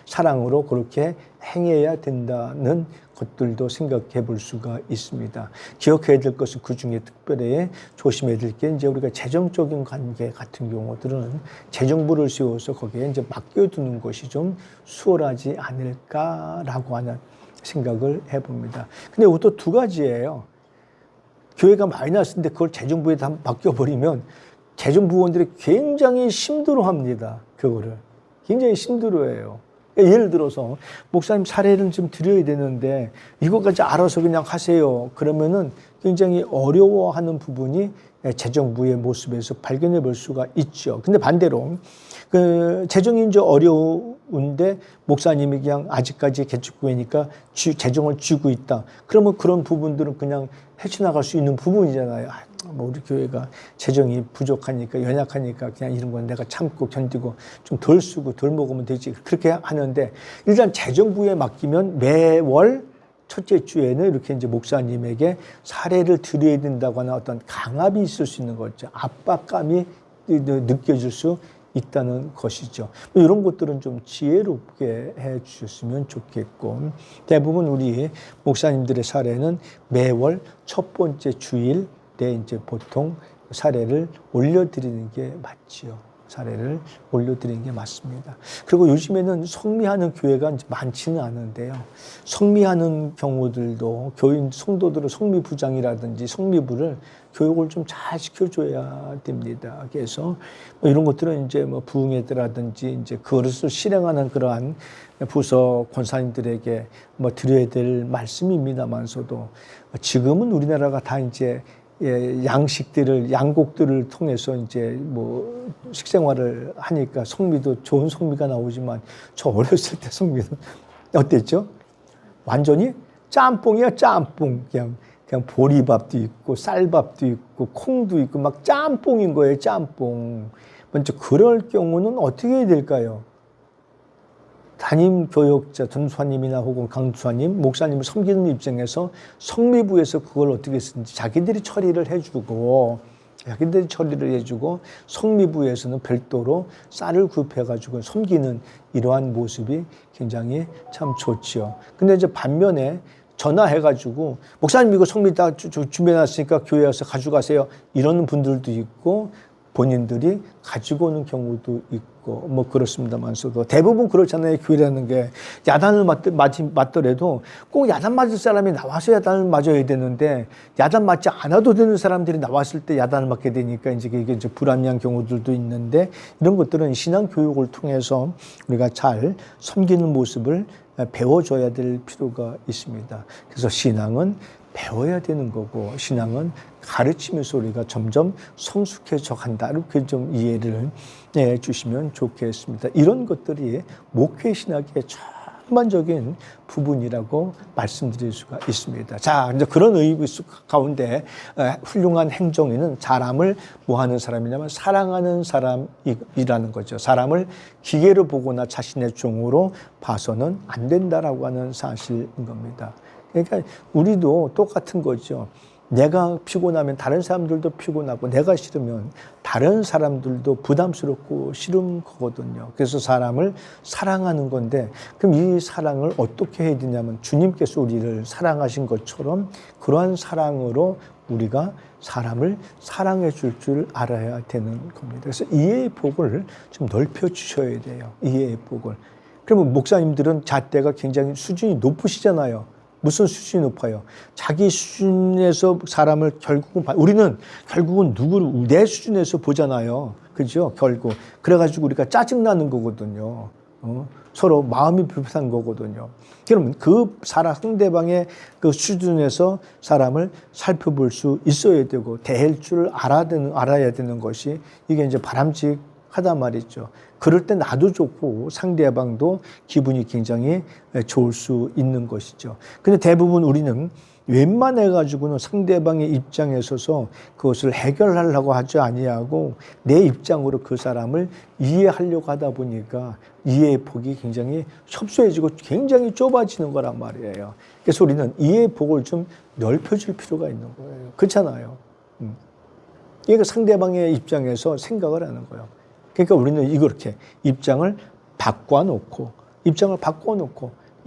[SPEAKER 1] 사랑으로 그렇게 행해야 된다는 것들도 생각해 볼 수가 있습니다. 기억해야 될 것은 그 중에 특별히 조심해야 될 게 이제 우리가 재정적인 관계 같은 경우들은 재정부를 세워서 거기에 이제 맡겨두는 것이 좀 수월하지 않을까라고 하는 생각을 해봅니다. 근데 이것도 두 가지예요. 교회가 마이너스인데 그걸 재정부에 다 맡겨버리면 재정부원들이 굉장히 힘들어합니다. 그거를 굉장히 힘들어해요. 예를 들어서 목사님 사례를 좀 드려야 되는데 이것까지 알아서 그냥 하세요. 그러면은 굉장히 어려워하는 부분이 재정부의 모습에서 발견해 볼 수가 있죠. 근데 반대로 그 재정이 이제 어려운데 목사님이 그냥 아직까지 개척교회니까 재정을 쥐고 있다. 그러면 그런 부분들은 그냥 헤쳐나갈 수 있는 부분이잖아요. 뭐 우리 교회가 재정이 부족하니까 연약하니까 그냥 이런 건 내가 참고 견디고 좀 덜 쓰고 덜 먹으면 되지. 그렇게 하는데 일단 재정부에 맡기면 매월 첫째 주에는 이렇게 이제 목사님에게 사례를 드려야 된다고 하는 어떤 강압이 있을 수 있는 거죠. 압박감이 느껴질 수 있다는 것이죠. 이런 것들은 좀 지혜롭게 해 주셨으면 좋겠고, 대부분 우리 목사님들의 사례는 매월 첫 번째 주일 때 이제 보통 사례를 올려드리는 게 맞지요. 사례를 올려드리는 게 맞습니다. 그리고 요즘에는 성미하는 교회가 많지는 않은데요. 성미하는 경우들도 교인 성도들은 성미부장이라든지 성미부를 교육을 좀 잘 시켜줘야 됩니다. 그래서 뭐 이런 것들은 이제 뭐 부흥회라든지 이제 그것을 실행하는 그러한 부서 권사님들에게 뭐 드려야 될 말씀입니다만서도 지금은 우리나라가 다 이제 양곡들을 통해서 이제 뭐 식생활을 하니까 성미도 좋은 성미가 나오지만 저 어렸을 때 성미는 어땠죠? 완전히 짬뽕이야, 짬뽕. 그냥 보리밥도 있고 쌀밥도 있고 콩도 있고 막 짬뽕인 거예요, 짬뽕. 먼저 그럴 경우는 어떻게 해야 될까요? 담임 교역자, 전수사님이나 혹은 강수사님, 목사님을 섬기는 입장에서 성미부에서 그걸 어떻게 쓰는지 자기들이 처리를 해주고 성미부에서는 별도로 쌀을 구입해가지고 섬기는 이러한 모습이 굉장히 참 좋지요. 근데 이제 반면에 전화해가지고 목사님 이거 성미 다 준비해놨으니까 교회 와서 가져가세요. 이러는 분들도 있고 본인들이 가지고 오는 경우도 있고 뭐 그렇습니다만서도 대부분 그렇잖아요. 교회라는 게 야단을 맞더라도 꼭 야단 맞을 사람이 나와서 야단을 맞아야 되는데 야단 맞지 않아도 되는 사람들이 나왔을 때 야단을 맞게 되니까 이제 이게 이제 불합리한 경우들도 있는데 이런 것들은 신앙 교육을 통해서 우리가 잘 섬기는 모습을 배워줘야 될 필요가 있습니다. 그래서 신앙은 배워야 되는 거고 신앙은 가르치면서 우리가 점점 성숙해져 간다. 이렇게 좀 이해를 해 주시면 좋겠습니다. 이런 것들이 목회 신학의 전반적인 부분이라고 말씀드릴 수가 있습니다. 자, 이제 그런 의미 가운데 훌륭한 행정인은 사람을 뭐 하는 사람이냐면 사랑하는 사람이라는 거죠. 사람을 기계로 보거나 자신의 종으로 봐서는 안 된다라고 하는 사실인 겁니다. 그러니까 우리도 똑같은 거죠. 내가 피곤하면 다른 사람들도 피곤하고 내가 싫으면 다른 사람들도 부담스럽고 싫은 거거든요. 그래서 사람을 사랑하는 건데 그럼 이 사랑을 어떻게 해야 되냐면 주님께서 우리를 사랑하신 것처럼 그러한 사랑으로 우리가 사람을 사랑해 줄 알아야 되는 겁니다. 그래서 이해의 폭을 좀 넓혀 주셔야 돼요. 이해의 폭을. 그러면 목사님들은 잣대가 굉장히 수준이 높으시잖아요. 무슨 수준이 높아요? 자기 수준에서 사람을 우리는 결국은 누구를 내 수준에서 보잖아요. 그죠? 결국. 그래가지고 우리가 짜증나는 거거든요. 서로 마음이 불편한 거거든요. 그러면 그 상대방의 그 수준에서 사람을 살펴볼 수 있어야 되고 대할 줄 알아야 되는 것이 이게 이제 바람직하단 말이죠. 그럴 때 나도 좋고 상대방도 기분이 굉장히 좋을 수 있는 것이죠. 근데 대부분 우리는 웬만해가지고는 상대방의 입장에 서서 그것을 해결하려고 하지 아니하고 내 입장으로 그 사람을 이해하려고 하다 보니까 이해의 폭이 굉장히 협소해지고 굉장히 좁아지는 거란 말이에요. 그래서 우리는 이해의 폭을 좀 넓혀줄 필요가 있는 거예요. 그렇잖아요. 그러니까 상대방의 입장에서 생각을 하는 거예요. 그러니까 우리는 이렇게 입장을 바꿔놓고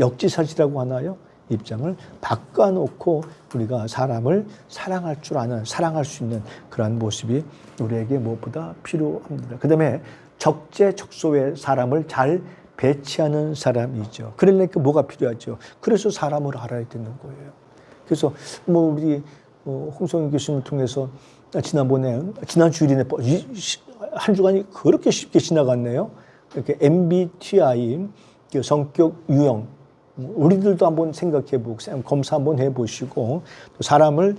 [SPEAKER 1] 역지사지라고 하나요? 입장을 바꿔놓고 우리가 사람을 사랑할 줄 아는, 사랑할 수 있는 그러한 모습이 우리에게 무엇보다 필요합니다. 그 다음에 적재적소에 사람을 잘 배치하는 사람이죠. 그러니까 뭐가 필요하죠? 그래서 사람을 알아야 되는 거예요. 그래서 뭐 우리 홍성인 교수님을 통해서 지난 주일이네 한 주간이 그렇게 쉽게 지나갔네요. 이렇게 MBTI 성격 유형 우리들도 한번 생각해보고 검사 한번 해보시고 또 사람을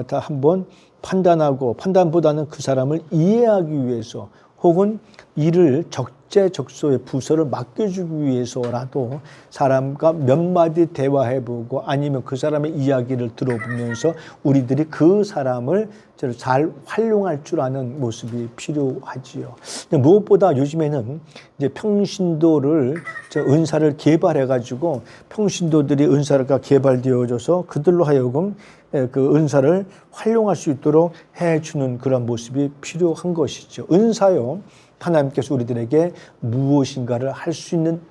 [SPEAKER 1] 다 한번 판단하고 판단보다는 그 사람을 이해하기 위해서 혹은 일을 적재적소에 부서를 맡겨주기 위해서라도 사람과 몇 마디 대화해보고 아니면 그 사람의 이야기를 들어보면서 우리들이 그 사람을 잘 활용할 줄 아는 모습이 필요하지요. 무엇보다 요즘에는 이제 평신도를 은사를 개발해가지고 평신도들이 은사가 개발되어져서 그들로 하여금 그 은사를 활용할 수 있도록 해주는 그런 모습이 필요한 것이죠. 은사요, 하나님께서 우리들에게 무엇인가를 할 수 있는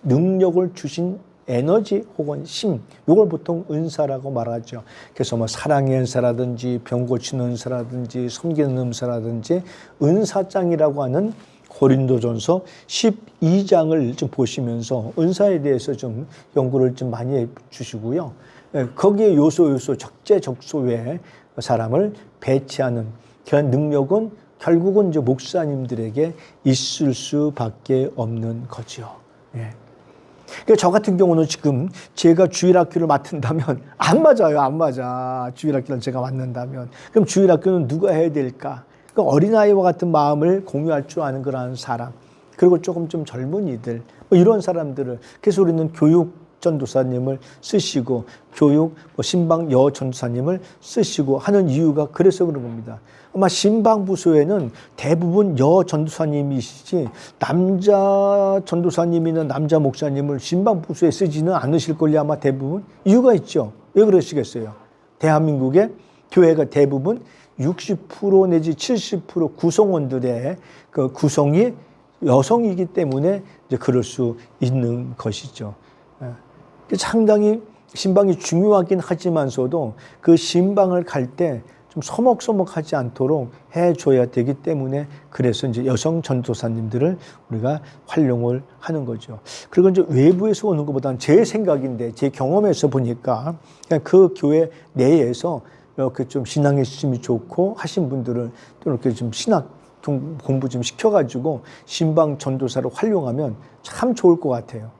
[SPEAKER 1] 능력을 주신 에너지 혹은 힘, 이걸 보통 은사라고 말하죠. 그래서 뭐 사랑의 은사라든지 병 고치는 은사라든지 섬기는 은사라든지 은사장이라고 하는 고린도전서 12장을 좀 보시면서 은사에 대해서 좀 연구를 좀 많이 해 주시고요. 거기에 요소 적재적소에 사람을 배치하는 그런 능력은 결국은 이제 목사님들에게 있을 수밖에 없는 거죠. 예. 그러니까 저 같은 경우는 지금 제가 주일학교를 맡은다면 안 맞아요. 안 맞아. 주일학교를 제가 맡는다면. 그럼 주일학교는 누가 해야 될까? 그러니까 어린아이와 같은 마음을 공유할 줄 아는 그런 사람. 그리고 조금 좀 젊은이들. 뭐 이런 사람들을. 그래서 우리는 교육 전도사님을 쓰시고 교육 신방 여 전도사님을 쓰시고 하는 이유가 그래서 그런 겁니다. 아마 신방부소에는 대부분 여 전도사님이시지 남자 전도사님이나 남자 목사님을 신방부소에 쓰지는 않으실걸요. 아마 대부분. 이유가 있죠. 왜 그러시겠어요? 대한민국의 교회가 대부분 60% 내지 70% 구성원들의 그 구성이 여성이기 때문에 이제 그럴 수 있는 것이죠. 상당히 신방이 중요하긴 하지만서도 그 신방을 갈 때 좀 서먹서먹하지 않도록 해줘야 되기 때문에 그래서 이제 여성 전도사님들을 우리가 활용을 하는 거죠. 그리고 이제 외부에서 오는 것보다는 제 생각인데 제 경험에서 보니까 그냥 그 교회 내에서 이렇게 좀 신앙의 수심이 좋고 하신 분들을 또 이렇게 좀 신학 공부 좀 시켜가지고 신방 전도사를 활용하면 참 좋을 것 같아요.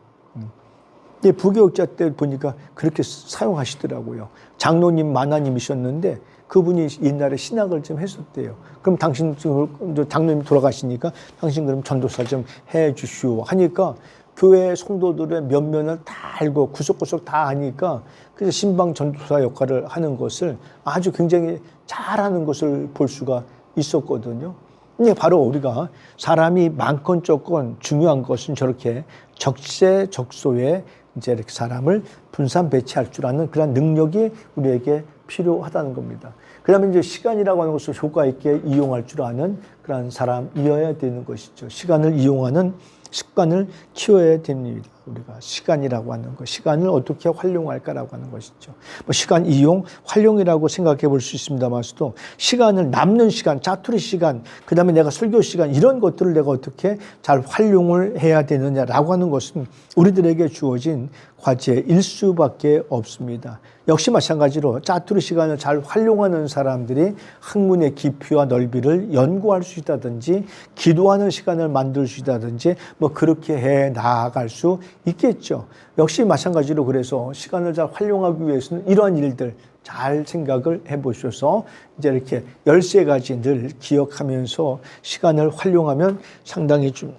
[SPEAKER 1] 부교육자 때 보니까 그렇게 사용하시더라고요. 장로님, 만화님이셨는데 그분이 옛날에 신학을 좀 했었대요. 그럼 당신 장로님 돌아가시니까 당신 그럼 전도사 좀 해 주시오 하니까 교회 성도들의 면면을 다 알고 구석구석 다 아니까 그래서 신방 전도사 역할을 하는 것을 아주 굉장히 잘하는 것을 볼 수가 있었거든요. 근데 바로 우리가 사람이 많건 적건 중요한 것은 저렇게 적재적소에 이제 이렇게 사람을 분산 배치할 줄 아는 그런 능력이 우리에게 필요하다는 겁니다. 그러면 이제 시간이라고 하는 것을 효과 있게 이용할 줄 아는 그런 사람이어야 되는 것이죠. 시간을 이용하는 습관을 키워야 됩니다. 우리가 시간이라고 하는 것, 시간을 어떻게 활용할까라고 하는 것이죠. 뭐 시간 이용, 활용이라고 생각해 볼 수 있습니다만서도 시간을 남는 시간, 자투리 시간, 그 다음에 내가 설교 시간 이런 것들을 내가 어떻게 잘 활용을 해야 되느냐라고 하는 것은 우리들에게 주어진 과제일 수밖에 없습니다. 역시 마찬가지로 짜투리 시간을 잘 활용하는 사람들이 학문의 깊이와 넓이를 연구할 수 있다든지 기도하는 시간을 만들 수 있다든지 뭐 그렇게 해 나아갈 수 있겠죠. 역시 마찬가지로 그래서 시간을 잘 활용하기 위해서는 이러한 일들 잘 생각을 해보셔서 이제 이렇게 13가지 늘 기억하면서 시간을 활용하면 상당히 좀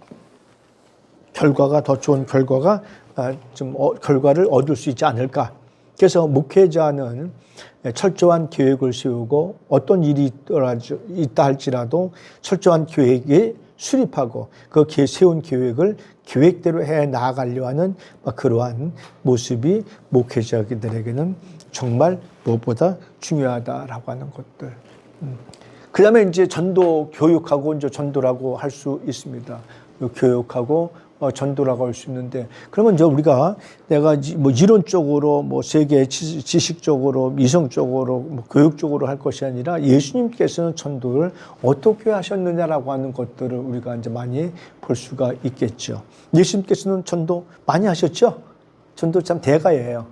[SPEAKER 1] 결과가 더 좋은 결과가 결과를 얻을 수 있지 않을까. 그래서 목회자는 철저한 계획을 세우고 어떤 일이 있다 할지라도 철저한 계획에 수립하고 그 세운 계획을 계획대로 해 나아가려 하는 그러한 모습이 목회자들에게는 정말 무엇보다 중요하다라고 하는 것들. 그 다음에 이제 전도 교육하고 이제 전도라고 할 수 있습니다. 교육하고 전도라고 할 수 있는데 그러면 이제 우리가 내가 뭐 이론적으로 뭐 세계 지식적으로 이성적으로 뭐 교육적으로 할 것이 아니라 예수님께서는 전도를 어떻게 하셨느냐라고 하는 것들을 우리가 이제 많이 볼 수가 있겠죠. 예수님께서는 전도 많이 하셨죠? 전도 참 대가예요.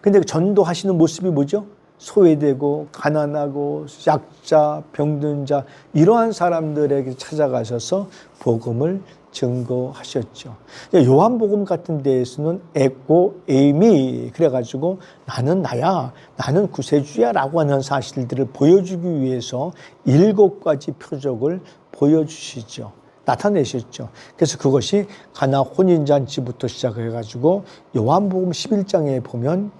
[SPEAKER 1] 근데 전도하시는 모습이 뭐죠? 소외되고 가난하고 약자, 병든 자 이러한 사람들에게 찾아가셔서 복음을 증거하셨죠. 요한복음 같은 데에서는 에고 에이미 그래가지고 나는 나야, 나는 구세주야라고 하는 사실들을 보여주기 위해서 7가지 표적을 보여주시죠. 나타내셨죠. 그래서 그것이 가나 혼인잔치부터 시작해가지고 요한복음 11장에 보면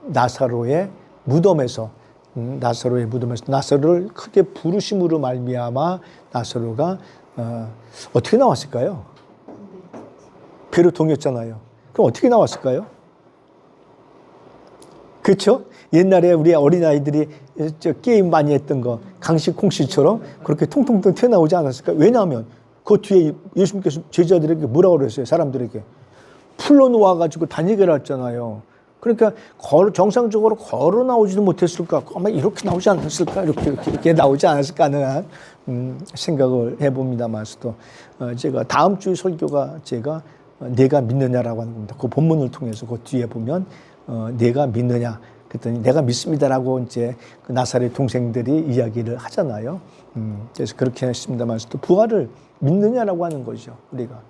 [SPEAKER 1] 나사로의 무덤에서 나사로를 크게 부르심으로 말미암아 나사로가 어떻게 나왔을까요? 배로 동였잖아요. 그럼 어떻게 나왔을까요? 그렇죠? 옛날에 우리 어린아이들이 게임 많이 했던 거 강식 콩씨처럼 그렇게 통통통 튀어나오지 않았을까? 왜냐하면 그 뒤에 예수님께서 제자들에게 뭐라고 그랬어요? 사람들에게 풀로 놓아가지고 다니게 했잖아요. 그러니까 정상적으로 걸어 나오지도 못했을까? 아마 이렇게 나오지 않았을까? 이렇게 나오지 않았을까 하는 생각을 해봅니다만서도 제가 다음 주 설교가 제가 내가 믿느냐라고 하는 겁니다. 그 본문을 통해서 그 뒤에 보면 내가 믿느냐? 그랬더니 내가 믿습니다라고 이제 그 나사렛 동생들이 이야기를 하잖아요. 그래서 그렇게 했습니다만서도 부활을 믿느냐라고 하는 거죠, 우리가.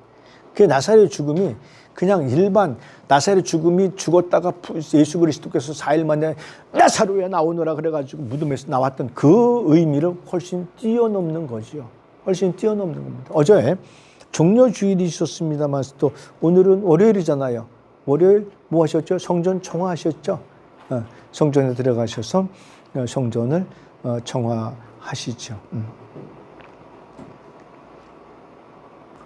[SPEAKER 1] 그 나사렛 죽음이 그냥 일반 나사렛 죽음이 죽었다가 예수 그리스도께서 4일 만에 나사로야 나오너라 그래가지고 무덤에서 나왔던 그 의미를 훨씬 뛰어넘는 거죠. 훨씬 뛰어넘는 겁니다. 어제 종려주일이 있었습니다만 또 오늘은 월요일이잖아요. 월요일 뭐 하셨죠? 성전 청화하셨죠? 성전에 들어가셔서 성전을 청화하시죠.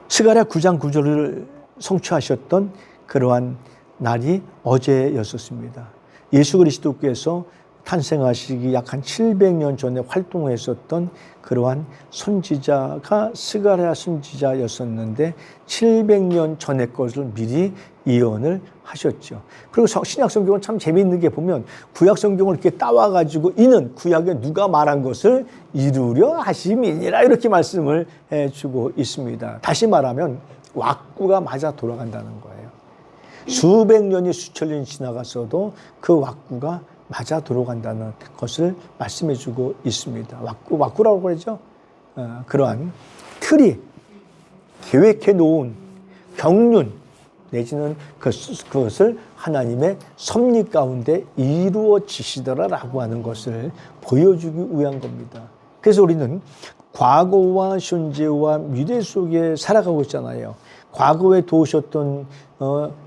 [SPEAKER 1] 스가랴 9장 9절을 성취하셨던 그러한 날이 어제였었습니다. 예수 그리스도께서 탄생하시기 약 한 700년 전에 활동했었던 그러한 선지자가 스가랴 선지자였었는데 700년 전의 것을 미리 예언을 하셨죠. 그리고 신약 성경은 참 재미있는 게 보면 구약 성경을 이렇게 따와가지고 이는 구약에 누가 말한 것을 이루려 하심이니라 이렇게 말씀을 해주고 있습니다. 다시 말하면 왁구가 맞아 돌아간다는 거예요. 수백 년이 수천 년이 지나갔어도 그 왁구가 맞아 돌아간다는 것을 말씀해주고 있습니다. 왁구라고 그러죠. 그러한 틀이 계획해 놓은 경륜 내지는 그것을 하나님의 섭리 가운데 이루어지시더라라고 하는 것을 보여주기 위한 겁니다. 그래서 우리는 과거와 현재와 미래 속에 살아가고 있잖아요. 과거에 도우셨던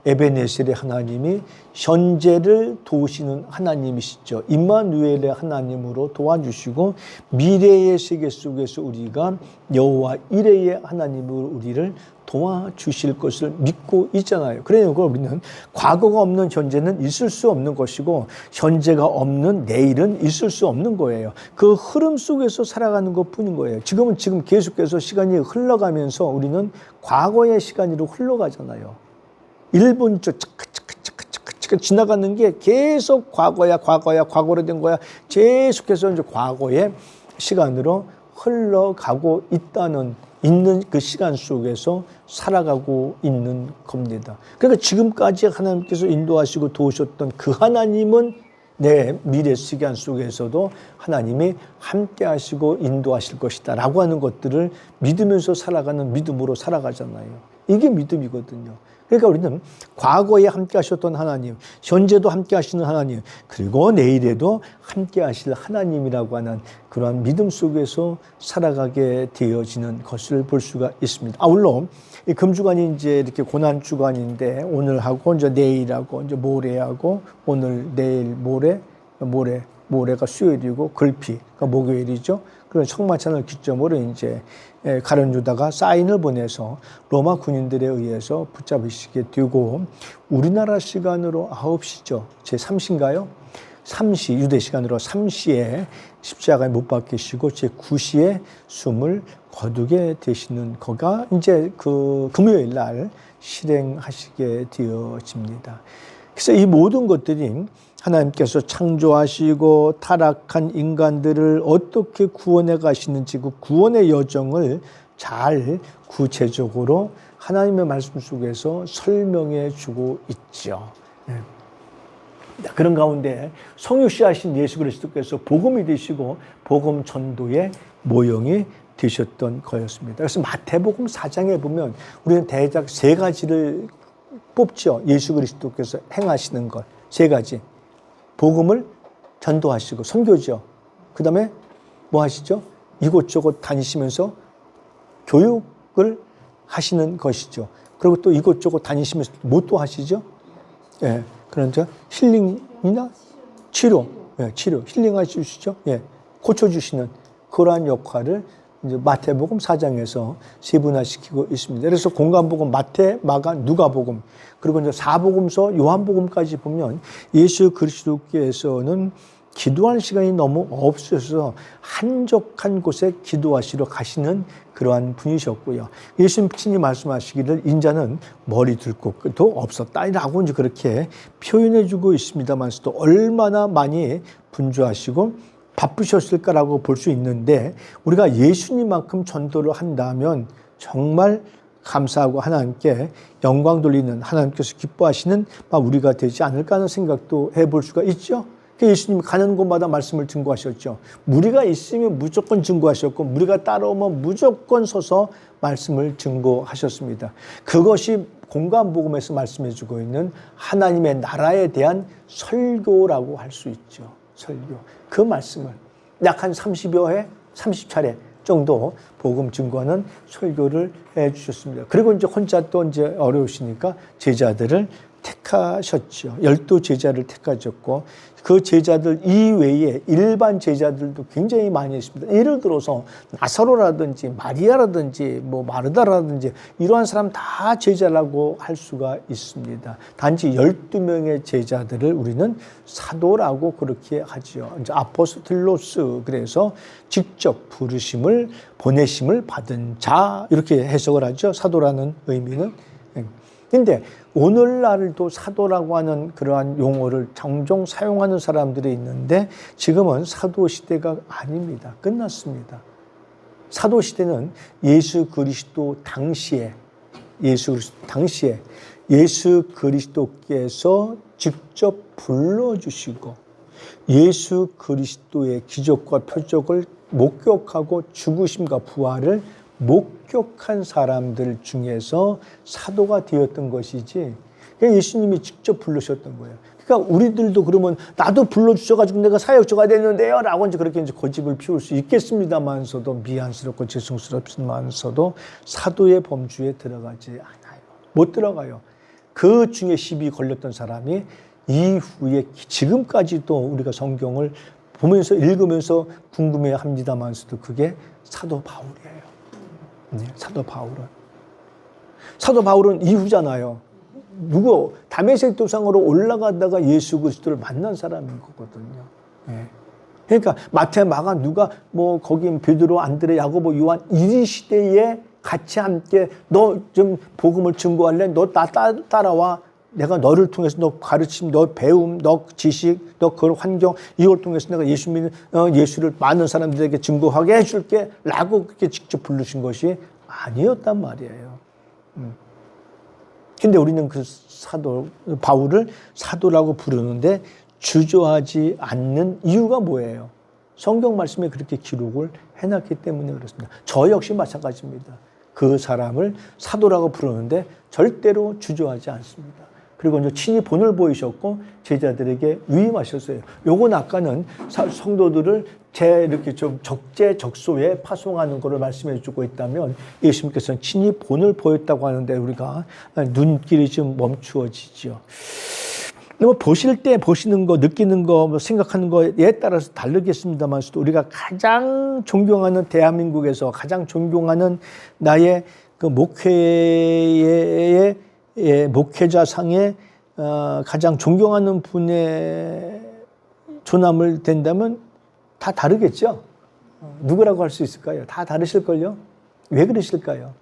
[SPEAKER 1] 에베네셀의 하나님이 현재를 도우시는 하나님이시죠. 임마누엘의 하나님으로 도와주시고 미래의 세계 속에서 우리가 여호와 이레의 하나님으로 우리를 도와주실 것을 믿고 있잖아요. 그러니까 우리는 과거가 없는 현재는 있을 수 없는 것이고 현재가 없는 내일은 있을 수 없는 거예요. 그 흐름 속에서 살아가는 것뿐인 거예요. 지금 계속해서 시간이 흘러가면서 우리는 과거의 시간으로 흘러가잖아요. 1분 지나가는 게 계속 과거로 된 거야. 계속해서 이제 과거의 시간으로 흘러가고 있는 그 시간 속에서 살아가고 있는 겁니다. 그러니까 지금까지 하나님께서 인도하시고 도우셨던 그 하나님은 내 미래 시간 속에서도 하나님이 함께 하시고 인도하실 것이다 라고 하는 것들을 믿으면서 살아가는 믿음으로 살아가잖아요. 이게 믿음이거든요. 그러니까 우리는 과거에 함께 하셨던 하나님, 현재도 함께 하시는 하나님, 그리고 내일에도 함께 하실 하나님이라고 하는 그러한 믿음 속에서 살아가게 되어지는 것을 볼 수가 있습니다. 물론 이 금주간이 이제 이렇게 고난주간인데 오늘하고 이제 내일하고 이제 모레하고 오늘, 내일, 모레가 수요일이고 글피가 목요일이죠. 그런 청마찬을 기점으로 이제 가룟 유다가 사인을 보내서 로마 군인들에 의해서 붙잡히시게 되고 우리나라 시간으로 9시죠. 제 3시인가요? 3시, 유대 시간으로 3시에 십자가에 못 박히시고 제 9시에 숨을 거두게 되시는 거가 이제 그 금요일 날 실행하시게 되어집니다. 그래서 이 모든 것들이 하나님께서 창조하시고 타락한 인간들을 어떻게 구원해 가시는지 그 구원의 여정을 잘 구체적으로 하나님의 말씀 속에서 설명해 주고 있죠. 그런 가운데 성육시하신 예수 그리스도께서 복음이 되시고 복음 전도의 모형이 되셨던 거였습니다. 그래서 마태복음 4장에 보면 우리는 대략 세 가지를 뽑죠. 예수 그리스도께서 행하시는 것 세 가지. 복음을 전도하시고 선교죠. 그 다음에 뭐 하시죠? 이곳저곳 다니시면서 교육 회복을 하시는 것이죠. 그리고 또 이곳저곳 다니시면서 뭐 또 하시죠? 예. 그런데 힐링이나 치료, 예, 치료, 힐링해 주시죠. 예. 고쳐주시는 그러한 역할을 이제 마태복음 4장에서 세분화시키고 있습니다. 그래서 공관복음, 마태, 마가, 누가복음, 그리고 이제 사복음서, 요한복음까지 보면 예수 그리스도께서는 기도하는 시간이 너무 없어서 한적한 곳에 기도하시러 가시는 그러한 분이셨고요. 예수님 친히 말씀하시기를 인자는 머리 들 곳도 없었다라고 이제 그렇게 표현해 주고 있습니다만서도 얼마나 많이 분주하시고 바쁘셨을까라고 볼 수 있는데 우리가 예수님만큼 전도를 한다면 정말 감사하고 하나님께 영광 돌리는 하나님께서 기뻐하시는 우리가 되지 않을까 하는 생각도 해볼 수가 있죠. 예수님이 가는 곳마다 말씀을 증거하셨죠. 무리가 있으면 무조건 증거하셨고 무리가 따라오면 무조건 서서 말씀을 증거하셨습니다. 그것이 공관복음에서 말씀해 주고 있는 하나님의 나라에 대한 설교라고 할 수 있죠. 설교. 그 말씀을 약 한 30여 회, 30차례 정도 복음 증거하는 설교를 해 주셨습니다. 그리고 이제 혼자 또 이제 어려우시니까 제자들을 택하셨죠. 12 제자를 택하셨고 그 제자들 이외에 일반 제자들도 굉장히 많이 있습니다. 예를 들어서 나사로라든지 마리아라든지 뭐 마르다라든지 이러한 사람 다 제자라고 할 수가 있습니다. 단지 12명의 제자들을 우리는 사도라고 그렇게 하죠. 이제 아포스텔로스, 그래서 직접 부르심을 보내심을 받은 자 이렇게 해석을 하죠. 사도라는 의미는. 근데 오늘날도 사도라고 하는 그러한 용어를 종종 사용하는 사람들이 있는데 지금은 사도 시대가 아닙니다. 끝났습니다. 사도 시대는 예수 그리스도 당시에 예수 그리스도께서 직접 불러주시고 예수 그리스도의 기적과 표적을 목격하고 죽으심과 부활을 목격한 사람들 중에서 사도가 되었던 것이지 예수님이 직접 부르셨던 거예요. 그러니까 우리들도 그러면 나도 불러주셔가지고 내가 사역자가 됐는데요 라고 이제 그렇게 이제 고집을 피울 수 있겠습니다만서도 미안스럽고 죄송스럽지만서도 사도의 범주에 들어가지 않아요. 못 들어가요. 그 중에 시비 걸렸던 사람이 이후에 지금까지도 우리가 성경을 보면서 읽으면서 궁금해합니다만서도 그게 사도 바울이에요. 사도 바울은 이후잖아요. 누구 다메섹 도상으로 올라가다가 예수 그리스도를 만난 사람인 거거든요. 예. 그러니까 마태, 마가, 누가 뭐 거기 베드로, 안드레, 야고보, 요한 이 시대에 같이 함께 너 좀 복음을 증거할래? 너 나 따라와. 내가 너를 통해서 너 가르침, 너 배움, 너 지식, 너 그런 환경 이걸 통해서 내가 예수를 많은 사람들에게 증거하게 해줄게 라고 그렇게 직접 부르신 것이 아니었단 말이에요. 근데 우리는 그 사도, 바울을 사도라고 부르는데 주저하지 않는 이유가 뭐예요? 성경 말씀에 그렇게 기록을 해놨기 때문에 그렇습니다. 저 역시 마찬가지입니다. 그 사람을 사도라고 부르는데 절대로 주저하지 않습니다. 그리고 이제 친히 본을 보이셨고 제자들에게 위임하셨어요. 요건 아까는 성도들을 이렇게 좀 적재적소에 파송하는 것을 말씀해 주고 있다면 예수님께서는 친히 본을 보였다고 하는데 우리가 눈길이 좀 멈추어지죠. 보실 때 보시는 거, 느끼는 거, 생각하는 거에 따라서 다르겠습니다만서도 우리가 가장 존경하는 대한민국에서 가장 존경하는 나의 그 목회자상에 가장 존경하는 분의 조남을 된다면 다 다르겠죠? 누구라고 할 수 있을까요? 다 다르실걸요? 왜 그러실까요?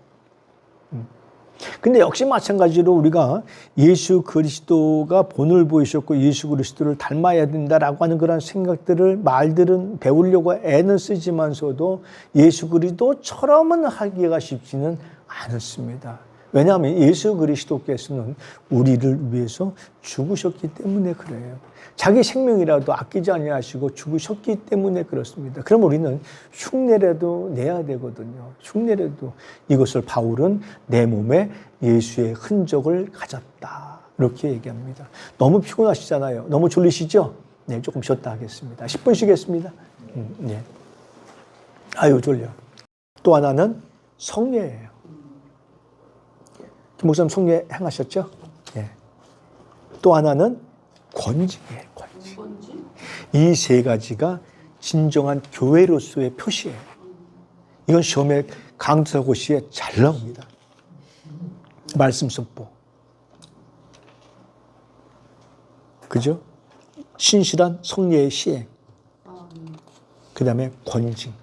[SPEAKER 1] 근데 역시 마찬가지로 우리가 예수 그리스도가 본을 보이셨고 예수 그리스도를 닮아야 된다라고 하는 그런 생각들을 말들은 배우려고 애는 쓰지만서도 예수 그리스도처럼은 하기가 쉽지는 않습니다. 왜냐하면 예수 그리스도께서는 우리를 위해서 죽으셨기 때문에 그래요. 자기 생명이라도 아끼지 아니하시고 죽으셨기 때문에 그렇습니다. 그럼 우리는 흉내라도 내야 되거든요. 흉내라도. 이것을 바울은 내 몸에 예수의 흔적을 가졌다. 이렇게 얘기합니다. 너무 피곤하시잖아요. 너무 졸리시죠? 네, 조금 쉬었다 하겠습니다. 10분 쉬겠습니다. 네. 아유, 졸려. 또 하나는 성례예요. 목사님 성례 행하셨죠? 예. 또 하나는 권징이에요. 권징. 이 세 가지가 진정한 교회로서의 표시예요. 이건 시험에 강사고시에 잘 나옵니다. 말씀 선포. 그죠? 신실한 성례의 시행. 그 다음에 권징.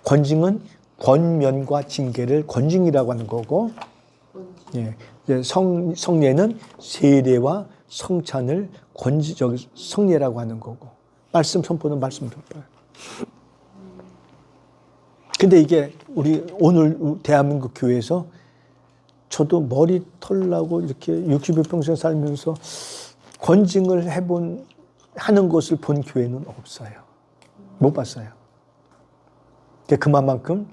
[SPEAKER 1] 권징은 권면과 징계를 권징이라고 하는 거고, 예, 성례는 세례와 성찬을 성례라고 하는 거고, 말씀 선포는 말씀 선포예요. 근데 이게 우리 오늘 대한민국 교회에서 저도 머리털 나고 이렇게 60여 평생 살면서 권징을 하는 것을 본 교회는 없어요. 못 봤어요. 그만큼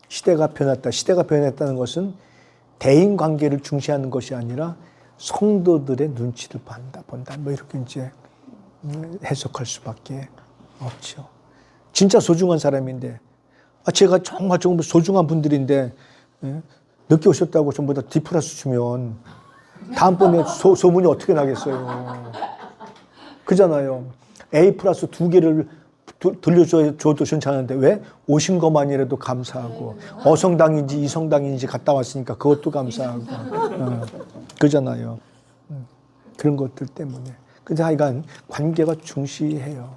[SPEAKER 1] 시대가 변했다. 시대가 변했다는 것은 대인 관계를 중시하는 것이 아니라 성도들의 눈치를 본다. 뭐 이렇게 이제 해석할 수밖에 없죠. 진짜 소중한 사람인데, 제가 정말 소중한 분들인데, 늦게 오셨다고 전부 다 D+ 주면 다음번에 소문이 어떻게 나겠어요. 그잖아요. A+ 2개를 들려줘도 괜찮은데 왜? 오신 것만이라도 감사하고, 어성당인지 이성당인지 갔다 왔으니까 그것도 감사하고, 그잖아요. 그런 것들 때문에. 근데 하여간 관계가 중시해요.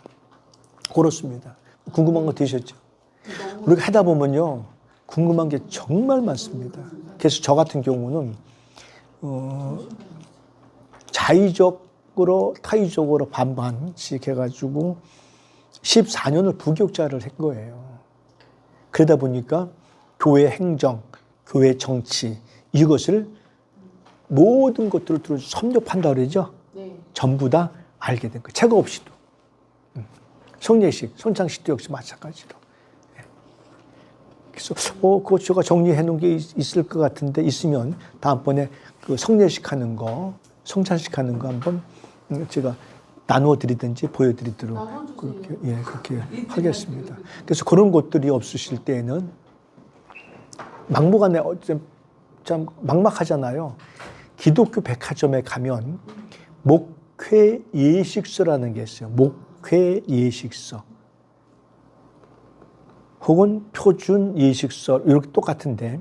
[SPEAKER 1] 그렇습니다. 궁금한 거 되셨죠? 우리가 하다 보면요, 궁금한 게 정말 많습니다. 그래서 저 같은 경우는 자의적으로 타의적으로 반반씩 해가지고 14년을 부교육자를 한 거예요. 그러다 보니까 교회 행정, 교회 정치, 이것을 모든 것들을 들어 섭렵한다 그러죠. 네. 전부 다 알게 된 거예요. 제가 없이도. 성례식, 손창식도 역시 마찬가지로. 그래서 그거 제가 정리해 놓은 게 있을 것 같은데, 있으면 다음번에 그 성례식 하는 거, 성찬식 하는 거 한번 제가 나누어 드리든지 보여드리도록 그렇게 하겠습니다. 그래서 그런 것들이 없으실 때에는 막무가내 참 막막하잖아요. 기독교 백화점에 가면 목회 예식서라는 게 있어요. 목회 예식서. 혹은 표준 예식서, 이렇게 똑같은데,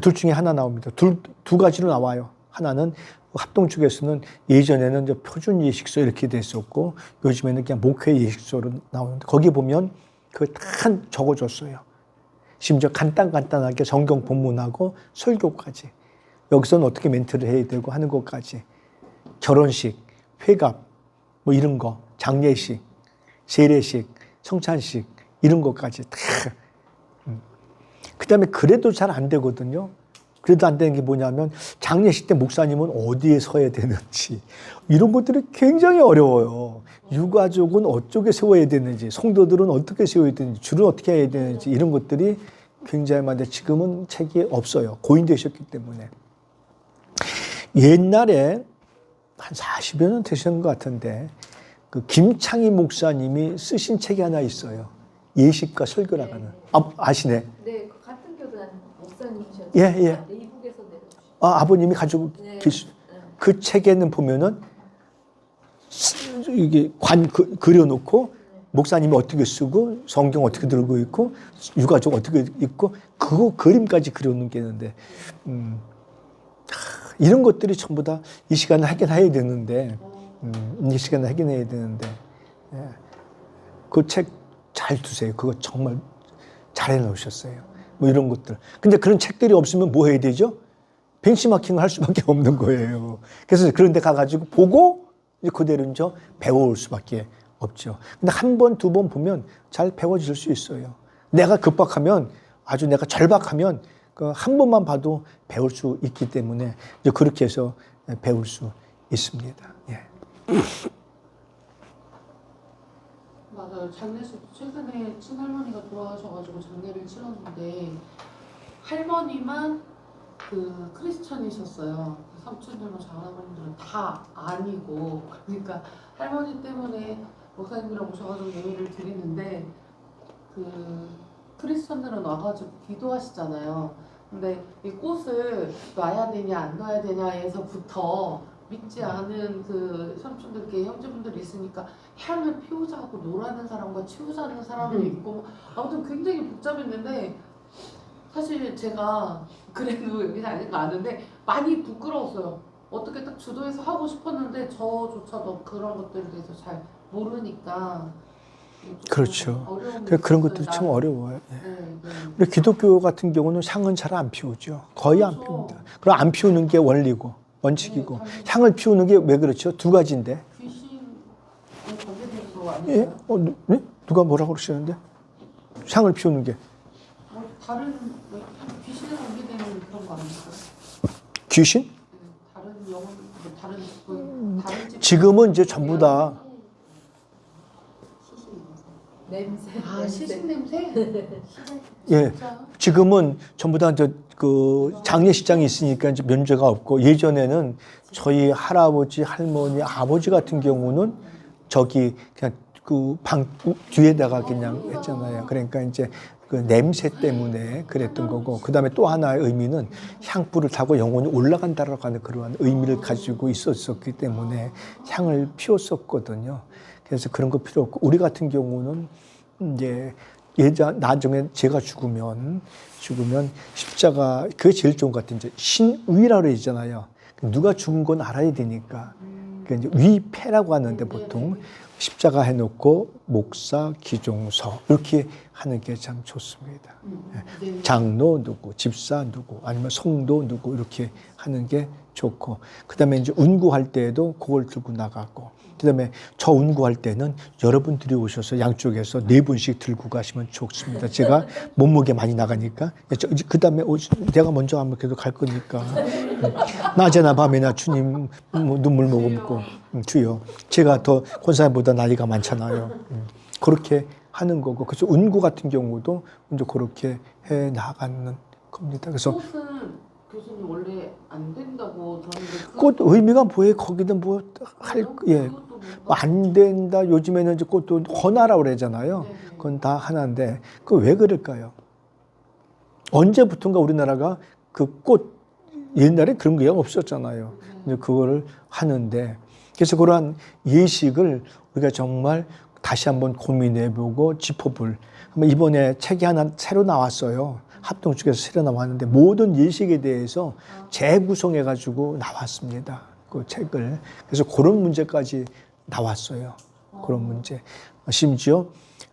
[SPEAKER 1] 둘 중에 하나 나옵니다. 두 가지로 나와요. 하나는 합동 측에서는 예전에는 이제 표준 예식서 이렇게 됐었고, 요즘에는 그냥 목회 예식서로 나오는데, 거기 보면 그걸 다 적어줬어요. 심지어 간단하게 성경 본문하고 설교까지. 여기서는 어떻게 멘트를 해야 되고 하는 것까지. 결혼식, 회갑, 뭐 이런 거, 장례식, 세례식, 성찬식, 이런 것까지 다. 그 다음에 그래도 잘 안 되거든요. 그래도 안 되는 게 뭐냐면, 장례식 때 목사님은 어디에 서야 되는지, 이런 것들이 굉장히 어려워요. 유가족은 어떻게 세워야 되는지, 성도들은 어떻게 세워야 되는지, 줄은 어떻게 해야 되는지, 이런 것들이 굉장히 많은데 지금은 책이 없어요. 고인되셨기 때문에. 옛날에 한 40여 년 되신 것 같은데, 그 김창희 목사님이 쓰신 책이 하나 있어요. 예식과 설교라고 하는. 아시네?
[SPEAKER 2] 네, 그 같은 교단 목사님이셨죠.
[SPEAKER 1] 예.
[SPEAKER 2] 이북에서 내려오신.
[SPEAKER 1] 아버님이 가지고 계시. 그 책에는 보면은 이게 그려놓고 목사님이 어떻게 쓰고 성경 어떻게 들고 있고 유가족 어떻게 있고 그거 그림까지 그려놓은 게 있는데 이런 것들이 전부 다 이 시간에 하긴 해야 되는데 이 시간에 하긴 해야 되는데 그 책 잘 두세요. 그거 정말 잘 해놓으셨어요. 뭐 이런 것들. 근데 그런 책들이 없으면 뭐 해야 되죠? 벤치마킹을 할 수밖에 없는 거예요. 그래서 그런 데 가가지고 보고 이제 그대로 이제 배워올 수밖에 없죠. 근데 한 번, 두 번 보면 잘 배워질 수 있어요. 내가 급박하면, 아주 내가 절박하면 그 한 번만 봐도 배울 수 있기 때문에 이제 그렇게 해서 배울 수 있습니다. 예.
[SPEAKER 3] 맞아요. 장례식 최근에 친할머니가 돌아가셔가지고 장례를 치렀는데 할머니만 그 크리스찬이셨어요. 삼촌들과 장할아버님들은 다 아니고, 그러니까 할머니 때문에 목사님이랑 오셔가지고 예배를 드리는데 그 크리스찬들은 와가지고 기도하시잖아요. 근데 이 꽃을 놔야 되냐 안 놔야 되냐에서부터 믿지 않은 그 삼촌들께 형제분들이 있으니까 향을 피우자고 노라는 사람과 치우자는 사람도 있고 아무튼 굉장히 복잡했는데 사실 제가 그래도 여기 다니는 거 아는데 많이 부끄러웠어요. 어떻게 딱 주도해서 하고 싶었는데 저조차도 그런 것들에 대해서 잘 모르니까
[SPEAKER 1] 그렇죠.
[SPEAKER 3] 어려운
[SPEAKER 1] 그런 것들이 참 어려워요. 예.
[SPEAKER 3] 네, 네.
[SPEAKER 1] 우리 기독교 같은 경우는 향은 잘 안 피우죠. 거의 안
[SPEAKER 3] 그렇죠.
[SPEAKER 1] 피웁니다. 그럼 안 피우는 게 원리고 원칙이고
[SPEAKER 3] 네, 당연히.
[SPEAKER 1] 향을 피우는 게 왜 그렇죠? 두 가지인데.
[SPEAKER 3] 귀신에 관계된 거
[SPEAKER 1] 예?
[SPEAKER 3] 아닌가요?
[SPEAKER 1] 네? 누가 뭐라고 그러시는데? 향을 피우는 게.
[SPEAKER 3] 다른 귀신에 관계되는 그런 거 아닐까요?
[SPEAKER 1] 귀신?
[SPEAKER 3] 네, 다른 영혼, 다른 다른 집
[SPEAKER 1] 지금은 이제 전부 다
[SPEAKER 2] 냄새.
[SPEAKER 3] 아 시신 냄새?
[SPEAKER 1] 예.
[SPEAKER 3] 진짜?
[SPEAKER 1] 지금은 전부 다 이제 그 장례식장이 있으니까 이제 면제가 없고 예전에는 저희 할아버지, 할머니, 아버지 같은 경우는 저기 그냥 그 방 뒤에다가 그냥 했잖아요. 그러니까 이제 그 냄새 때문에 그랬던 거고 그 다음에 또 하나의 의미는 향불을 타고 영혼이 올라간다라고 하는 그러한 의미를 가지고 있었기 때문에 향을 피웠었거든요. 그래서 그런 거 필요 없고 우리 같은 경우는 이제 나중에 제가 죽으면 십자가 그게 제일 좋은 것 같아요. 이제 신위라고 하잖아요. 누가 죽은 건 알아야 되니까. 그러니까 이제 위패라고 하는데 보통 십자가 해놓고 목사, 기종서 이렇게 하는 게 참 좋습니다.
[SPEAKER 3] 네.
[SPEAKER 1] 장로 누구, 집사 누구, 아니면 성도 누구 이렇게 하는 게 좋고 그다음에 이제 운구할 때에도 그걸 들고 나가고 그다음에 저 운구할 때는 여러분들이 오셔서 양쪽에서 4분씩 들고 가시면 좋습니다. 제가 몸무게 많이 나가니까 그다음에 내가 먼저 하면 계속 갈 거니까 낮에나 밤에나 주님 눈물 머금고 주여 제가 더 권사님보다 나이가 많잖아요. 그렇게 하는 거고 그래서 운구 같은 경우도 이제 그렇게 해 나가는 겁니다. 그래서
[SPEAKER 3] 꽃은 교수님 원래 안 된다고 들었는데
[SPEAKER 1] 꽃 의미가 뭐예요? 거기는 뭐 예. 안 된다. 요즘에는 이제 꽃도 헌화라고 그러잖아요. 그건 다 하나인데 그 왜 그럴까요? 언제부턴가 우리나라가 그 꽃 옛날에 그런 게 없었잖아요. 이제 그거를 하는데 그래서 그러한 예식을 우리가 정말 다시 한번 고민해보고 짚어볼. 이번에 책이 하나 새로 나왔어요. 합동 측에서 새로 나왔는데 모든 예식에 대해서 재구성해가지고 나왔습니다. 그 책을. 그래서 그런 문제까지 나왔어요. 그런 문제. 심지어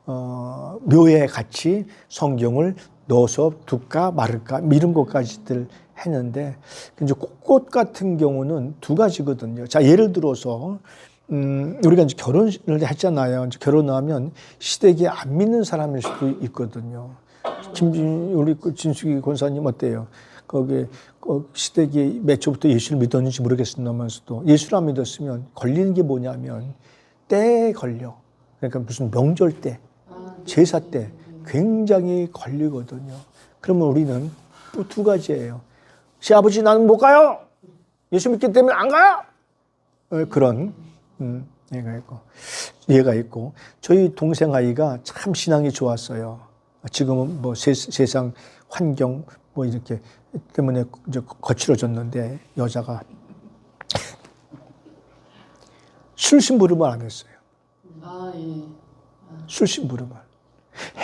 [SPEAKER 1] 묘에 같이 성경을 넣어서 둘까 말을까 이런 것까지들 했는데 이제 꽃 같은 경우는 두 가지거든요. 자 예를 들어서 우리가 이제 결혼을 했잖아요. 이제 결혼하면 시댁에 안 믿는 사람일 수도 있거든요. 우리 진숙이 권사님 어때요? 거기 시댁이 몇 초부터 예수를 믿었는지 모르겠습니다만서도 예수를 안 믿었으면 걸리는 게 뭐냐면 때에 걸려. 그러니까 무슨 명절 때, 제사 때 굉장히 걸리거든요. 그러면 우리는 또 두 가지예요. 시아버지 나는 못 가요. 예수 믿기 때문에 안 가요. 그런 얘가 있고 저희 동생 아이가 참 신앙이 좋았어요. 지금은 뭐 세상 환경 뭐 이렇게 때문에 이제 거칠어졌는데 여자가 술 심부름을 안 했어요.
[SPEAKER 3] 예.
[SPEAKER 1] 술 심부름을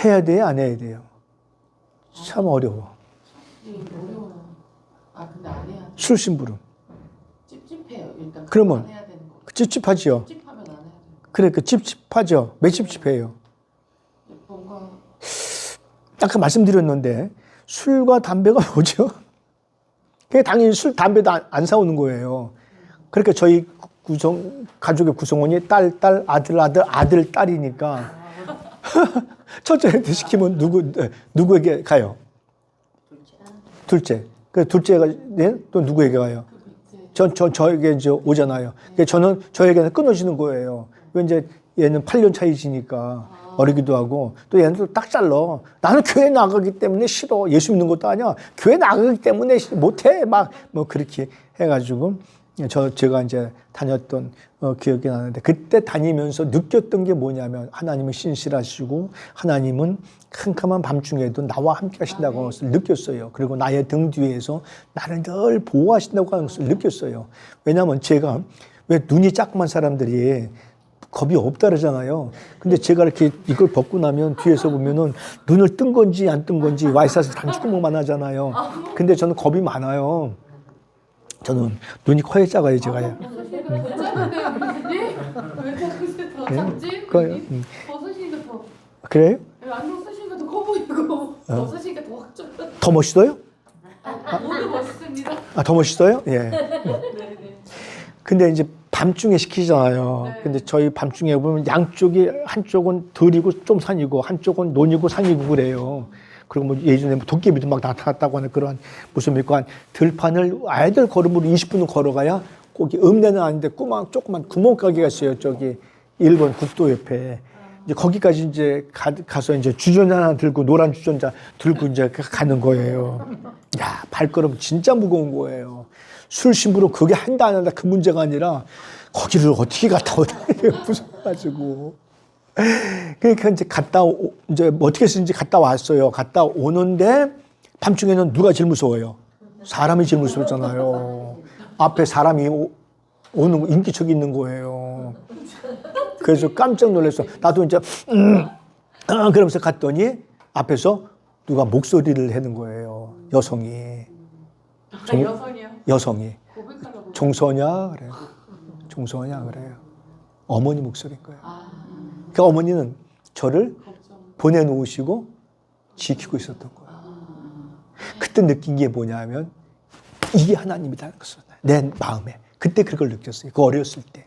[SPEAKER 1] 해야 돼요, 안 해야 돼요? 참 어려워.
[SPEAKER 3] 어려워요. 근데 안 해야 돼.
[SPEAKER 1] 술 심부름.
[SPEAKER 3] 찝찝해요. 일단
[SPEAKER 1] 그러면
[SPEAKER 3] 안 해야 되는 거.
[SPEAKER 1] 찝찝하지요.
[SPEAKER 3] 찝찝하면 안 해야 돼.
[SPEAKER 1] 그래, 찝찝하죠. 왜 찝찝해요?
[SPEAKER 3] 뭔가
[SPEAKER 1] 아까 말씀드렸는데 술과 담배가 뭐죠? 그게 당연히 술, 담배도 안 사오는 거예요. 그러니까 저희 가족의 구성원이 딸, 아들, 딸이니까 첫째한테 시키면 누구에게 가요? 둘째. 그 둘째가 또 누구에게 가요? 저에게 이제 오잖아요. 그러니까 저는 저에게는 끊어지는 거예요. 왜 이제 얘는 8년 차이지니까 어리기도 하고 또 얘는 또 딱 잘라. 나는 교회 나가기 때문에 싫어. 예수 믿는 것도 아니야. 교회 나가기 때문에 못해. 막 뭐 그렇게 해가지고 제가 이제 다녔던 기억이 나는데 그때 다니면서 느꼈던 게 뭐냐면 하나님은 신실하시고 하나님은 캄캄한 밤중에도 나와 함께 하신다고 하는 것을 느꼈어요. 그리고 나의 등 뒤에서 나를 늘 보호하신다고 하는 것을 느꼈어요. 왜냐하면 제가 왜 눈이 작은 사람들이 겁이 없다 그러잖아요. 근데 제가 이렇게 이걸 벗고 나면 뒤에서 보면은 눈을 뜬 건지 안 뜬 건지 와이셔츠 단추구멍만 하잖아요. 근데 저는 겁이 많아요. 저는 눈이 커야 작아요, 제가요.
[SPEAKER 3] 벗으시니까 더 작은데 왜 벗으시니까 더 작지?
[SPEAKER 1] 그래요?
[SPEAKER 3] 벗으시니까 더
[SPEAKER 1] 그래요?
[SPEAKER 3] 안경 쓰시니까 더 커 보이고 벗으시니까 더 확 좁다.
[SPEAKER 1] 더 멋있어요?
[SPEAKER 3] 모두 멋있습니다.
[SPEAKER 1] 아, 더 멋있어요? 예.
[SPEAKER 3] 네네.
[SPEAKER 1] 근데 이제 밤중에 시키잖아요.
[SPEAKER 3] 네.
[SPEAKER 1] 근데 저희 밤중에 보면 양쪽이 한쪽은 들이고 좀 산이고 한쪽은 논이고 산이고 그래요. 그리고 뭐 예전에 뭐 도깨비도 막 나타났다고 하는 그런 무슨 믿고 한 들판을 아이들 걸음으로 20분은 걸어가야 거기 읍내는 아닌데 조그만 구멍가게가 있어요. 저기 일본 국도 옆에. 이제 거기까지 이제 가서 이제 주전자 하나 들고 노란 주전자 들고 이제 가는 거예요. 야, 발걸음 진짜 무거운 거예요. 술 심부름 그게 한다 안 한다 그 문제가 아니라 거기를 어떻게 갔다 오다 무서워가지고. 그러니까 이제 이제 어떻게 쓰는지 갔다 왔어요. 갔다 오는데 밤중에는 누가 제일 무서워요? 사람이 제일 무섭잖아요. 앞에 사람이 오는 인기척이 있는 거예요. 그래서 깜짝 놀랐어. 나도 이제 그러면서 갔더니 앞에서 누가 목소리를 하는 거예요. 여성이.
[SPEAKER 3] 여성이요?
[SPEAKER 1] 여성이.
[SPEAKER 3] 고백하려고.
[SPEAKER 1] 종서냐 그래요. 종서냐 그래요. 어머니 목소리인 거예요.
[SPEAKER 3] 아,
[SPEAKER 1] 그 어머니는 저를
[SPEAKER 3] 걱정.
[SPEAKER 1] 보내놓으시고 지키고 있었던 거예요. 그때 느낀 게 뭐냐면 이게 하나님이라는 것을 내 마음에 그때 그걸 느꼈어요. 그 어렸을 때.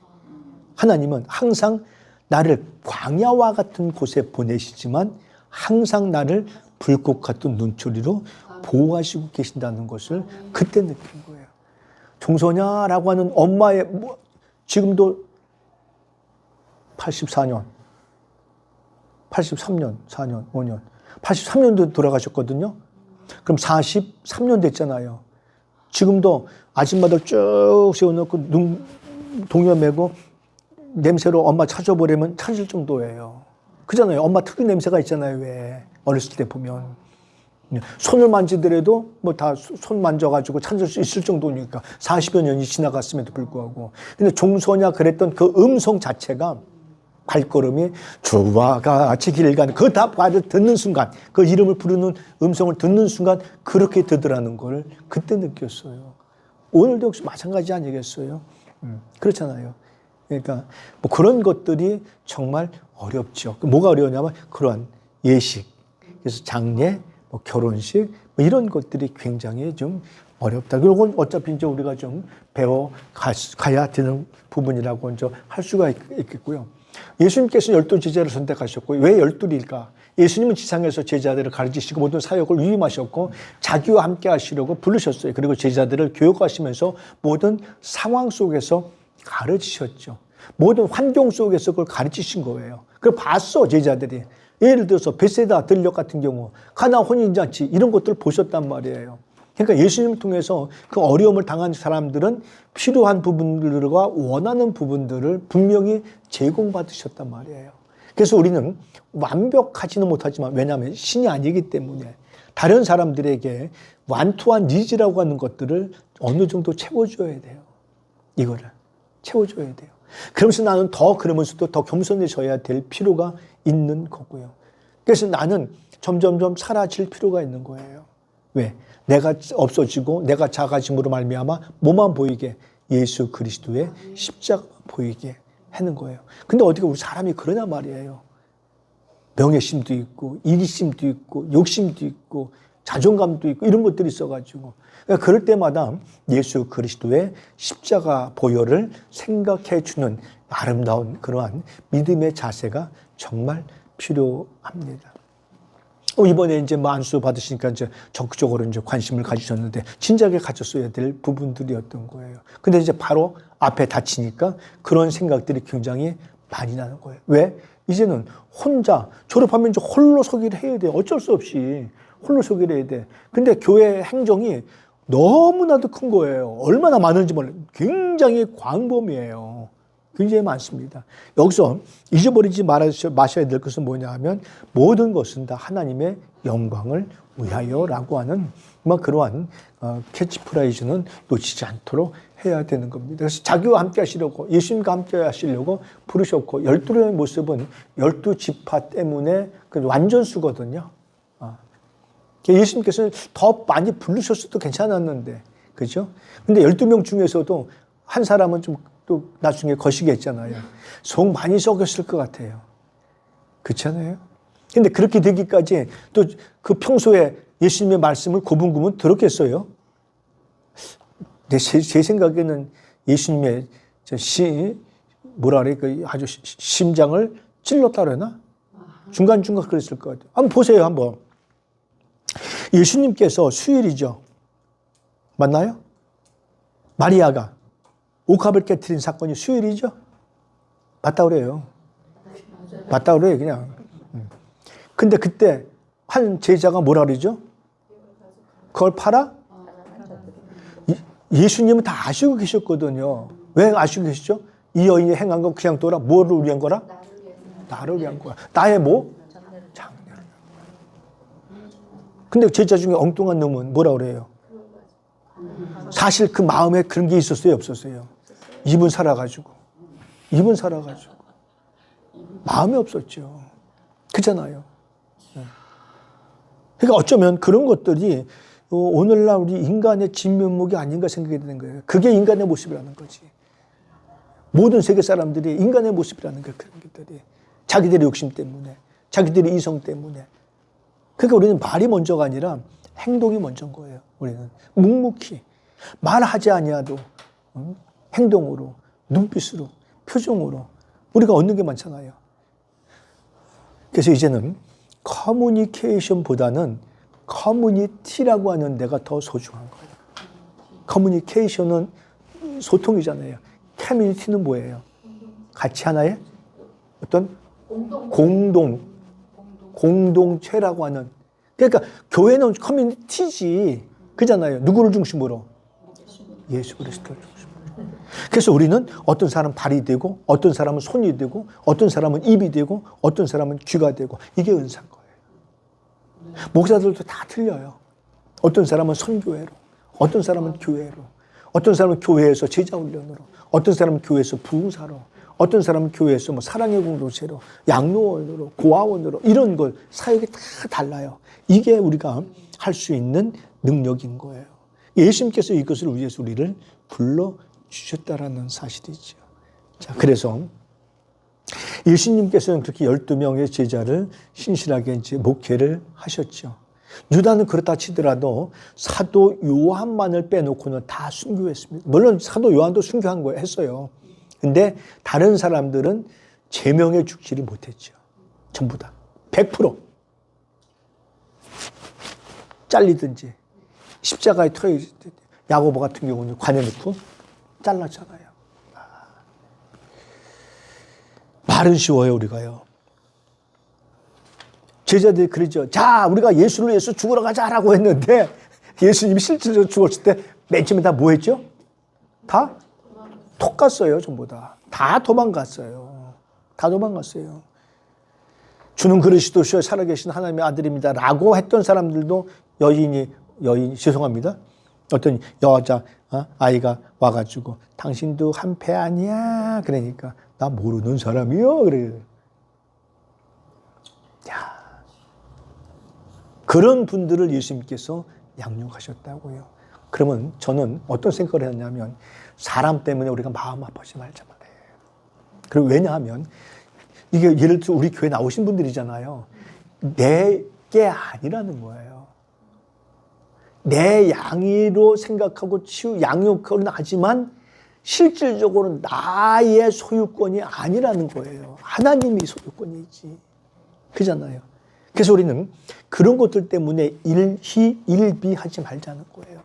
[SPEAKER 1] 하나님은 항상 나를 광야와 같은 곳에 보내시지만 항상 나를 불꽃 같은 눈초리로 보호하시고 계신다는 것을 그때 느낀 거예요. 종소냐라고 하는 엄마의 지금도 83년, 4년, 5년, 83년도 돌아가셨거든요. 그럼 43년 됐잖아요. 지금도 아줌마들 쭉 세워놓고 눈 동여매고 냄새로 엄마 찾아보려면 찾을 정도예요. 그잖아요. 엄마 특유 냄새가 있잖아요. 왜 어렸을 때 보면 손을 만지더라도 뭐 다 손 만져가지고 찾을 수 있을 정도니까 40여 년이 지나갔음에도 불구하고. 근데 종소냐 그랬던 그 음성 자체가 발걸음이 주와 같이 길 가는 그 답을 듣는 순간 그 이름을 부르는 음성을 듣는 순간 그렇게 되더라는 걸 그때 느꼈어요. 오늘도 역시 마찬가지 아니겠어요? 그렇잖아요. 그러니까 뭐 그런 것들이 정말 어렵죠. 뭐가 어려우냐면 그러한 예식, 그래서 장례, 뭐 결혼식 뭐 이런 것들이 굉장히 좀 어렵다. 그리고 어차피 이제 우리가 좀 배워 가야 되는 부분이라고 이제 할 수가 있겠고요. 예수님께서는 12제자를 선택하셨고 왜 12일까? 예수님은 지상에서 제자들을 가르치시고 모든 사역을 위임하셨고 자기와 함께 하시려고 부르셨어요. 그리고 제자들을 교육하시면서 모든 상황 속에서 가르치셨죠. 모든 환경 속에서 그걸 가르치신 거예요. 그걸 봤어, 제자들이. 예를 들어서 베세다 들녘 같은 경우 가나 혼인잔치 이런 것들을 보셨단 말이에요. 그러니까 예수님을 통해서 그 어려움을 당한 사람들은 필요한 부분들과 원하는 부분들을 분명히 제공받으셨단 말이에요. 그래서 우리는 완벽하지는 못하지만 왜냐하면 신이 아니기 때문에 다른 사람들에게 완투한 니즈라고 하는 것들을 어느 정도 채워줘야 돼요. 이거를 채워줘야 돼요. 그러면서 나는 그러면서도 더 겸손해져야 될 필요가 있는 거고요. 그래서 나는 점점점 사라질 필요가 있는 거예요. 왜? 내가 없어지고 내가 작아짐으로 말미암아 뭐만 보이게 예수 그리스도의 십자가 보이게 하는 거예요. 근데 어떻게 우리 사람이 그러냐 말이에요. 명예심도 있고 이기심도 있고 욕심도 있고 자존감도 있고 이런 것들이 있어가지고 그러니까 그럴 때마다 예수 그리스도의 십자가 보혈을 생각해 주는 아름다운 그러한 믿음의 자세가 정말 필요합니다. 이번에 이제 안수 받으시니까 이제 적극적으로 이제 관심을 가지셨는데 진작에 가졌어야 될 부분들이었던 거예요. 근데 이제 바로 앞에 닥치니까 그런 생각들이 굉장히 많이 나는 거예요. 왜? 이제는 혼자 졸업하면 이제 홀로 서기를 해야 돼요. 어쩔 수 없이 홀로 서기를 해야 돼. 근데 교회 행정이 너무나도 큰 거예요. 얼마나 많은지 몰라요. 굉장히 광범위해요. 굉장히 많습니다. 여기서 잊어버리지 마셔야 될 것은 뭐냐 하면 모든 것은 다 하나님의 영광을 위하여라고 하는 그러한 캐치프라이즈는 놓치지 않도록 해야 되는 겁니다. 그래서 자기와 함께 하시려고 예수님과 함께 하시려고 부르셨고 12의 모습은 12지파 때문에 완전수거든요. 예수님께서는 더 많이 부르셨어도 괜찮았는데 그죠? 근데 12명 중에서도 한 사람은 좀 또 나중에 거시기했잖아요. 속 많이 썩였을 것 같아요. 그렇잖아요? 근데 그렇게 되기까지 또 그 평소에 예수님의 말씀을 고분고분 들었겠어요? 제 생각에는 예수님의 아주 심장을 찔렀다 그러나? 중간중간 그랬을 것 같아요. 한번 보세요, 한번. 예수님께서 수일이죠. 맞나요? 마리아가 옥합을 깨트린 사건이 수일이죠? 맞다 그래요. 맞다 그래요, 그냥. 근데 그때 한 제자가 뭐라 그러죠? 그걸 팔아? 예수님은 다 아시고 계셨거든요. 왜 아시고 계시죠? 이 여인이 행한 건 그냥 또라 뭐를 위한 거라? 나를 위한 거야. 나의 뭐? 장래를. 근데 제자 중에 엉뚱한 놈은 뭐라 그래요? 사실 그 마음에 그런 게 있었어요, 없었어요? 입은 살아가지고. 마음이 없었죠. 그잖아요. 그러니까 어쩌면 그런 것들이 오늘날 우리 인간의 진면목이 아닌가 생각이 드는 거예요. 그게 인간의 모습이라는 거지. 모든 세계 사람들이 인간의 모습이라는 거예요. 그런 것들이. 자기들의 욕심 때문에, 자기들의 이성 때문에. 그러니까 우리는 말이 먼저가 아니라 행동이 먼저인 거예요. 우리는 묵묵히 말하지 아니하도 행동으로, 눈빛으로, 표정으로 우리가 얻는 게 많잖아요. 그래서 이제는 커뮤니케이션보다는 커뮤니티라고 하는 데가 더 소중한 거예요. 커뮤니케이션은 소통이잖아요. 커뮤니티는 뭐예요? 같이 하나의 어떤 공동체라고 하는. 그러니까 교회는 커뮤니티지. 그잖아요. 누구를 중심으로? 예수 그리스도를 중심으로. 그래서 우리는 어떤 사람은 발이 되고 어떤 사람은 손이 되고 어떤 사람은 입이 되고 어떤 사람은 귀가 되고 이게 은사인 거예요. 목사들도 다 틀려요. 어떤 사람은 선교회로, 어떤 사람은 교회로, 어떤 사람은 교회에서 제자훈련으로, 어떤 사람은 교회에서 부흥사로, 어떤 사람은 교회에서 사랑의 공동체로, 양로원으로, 고아원으로 이런 걸 사역이 다 달라요. 이게 우리가 할 수 있는 능력인 거예요. 예수님께서 이것을 위해서 우리를 불러주셨다라는 사실이죠. 자, 그래서 예수님께서는 그렇게 12명의 제자를 신실하게 이제 목회를 하셨죠. 유다는 그렇다 치더라도 사도 요한만을 빼놓고는 다 순교했습니다. 물론 사도 요한도 순교한 거 했어요. 근데 다른 사람들은 제명에 죽지를 못했죠. 전부 다. 100%. 잘리든지 십자가에 터이든지 야고보 같은 경우는 관에 넣고 잘랐잖아요. 말은 쉬워요, 우리가요. 제자들이 그러죠. 자, 우리가 예수를 위해서 죽으러 가자라고 했는데 예수님이 실제로 죽었을 때 맨 처음에 다 뭐 했죠? 다 톡 갔어요, 전부 다. 다 도망갔어요. 다 도망갔어요. 주는 그리스도시요 살아계신 하나님의 아들입니다 라고 했던 사람들도 여인 죄송합니다. 어떤 여자 아이가 와가지고 당신도 한패 아니야? 그러니까 나 모르는 사람이요. 그래요. 야, 그런 분들을 예수님께서 양육하셨다고요. 그러면 저는 어떤 생각을 했냐면 사람 때문에 우리가 마음 아프지 말자 말이에요. 그리고 왜냐하면 이게 예를 들어 우리 교회 나오신 분들이잖아요. 내 게 아니라는 거예요. 내 양의로 생각하고 양육은 하지만 실질적으로 나의 소유권이 아니라는 거예요. 하나님이 소유권이지. 그잖아요. 그래서 우리는 그런 것들 때문에 일비하지 말자는 거예요.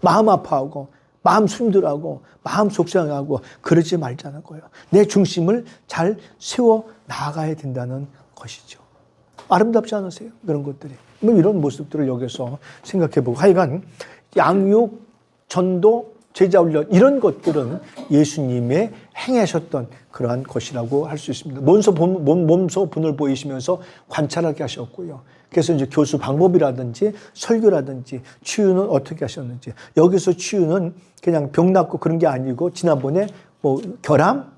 [SPEAKER 1] 마음 아파하고 마음 힘들어하고 마음 속상하고 그러지 말자는 거예요. 내 중심을 잘 세워 나가야 된다는 것이죠. 아름답지 않으세요? 그런 것들이. 뭐 이런 모습들을 여기서 생각해보고 하여간 양육, 전도, 제자 훈련 이런 것들은 예수님의 행하셨던 그러한 것이라고 할 수 있습니다. 몸소 분을 보이시면서 관찰하게 하셨고요. 그래서 이제 교수 방법이라든지 설교라든지 치유는 어떻게 하셨는지, 여기서 치유는 그냥 병 낫고 그런 게 아니고 지난번에 뭐 결함,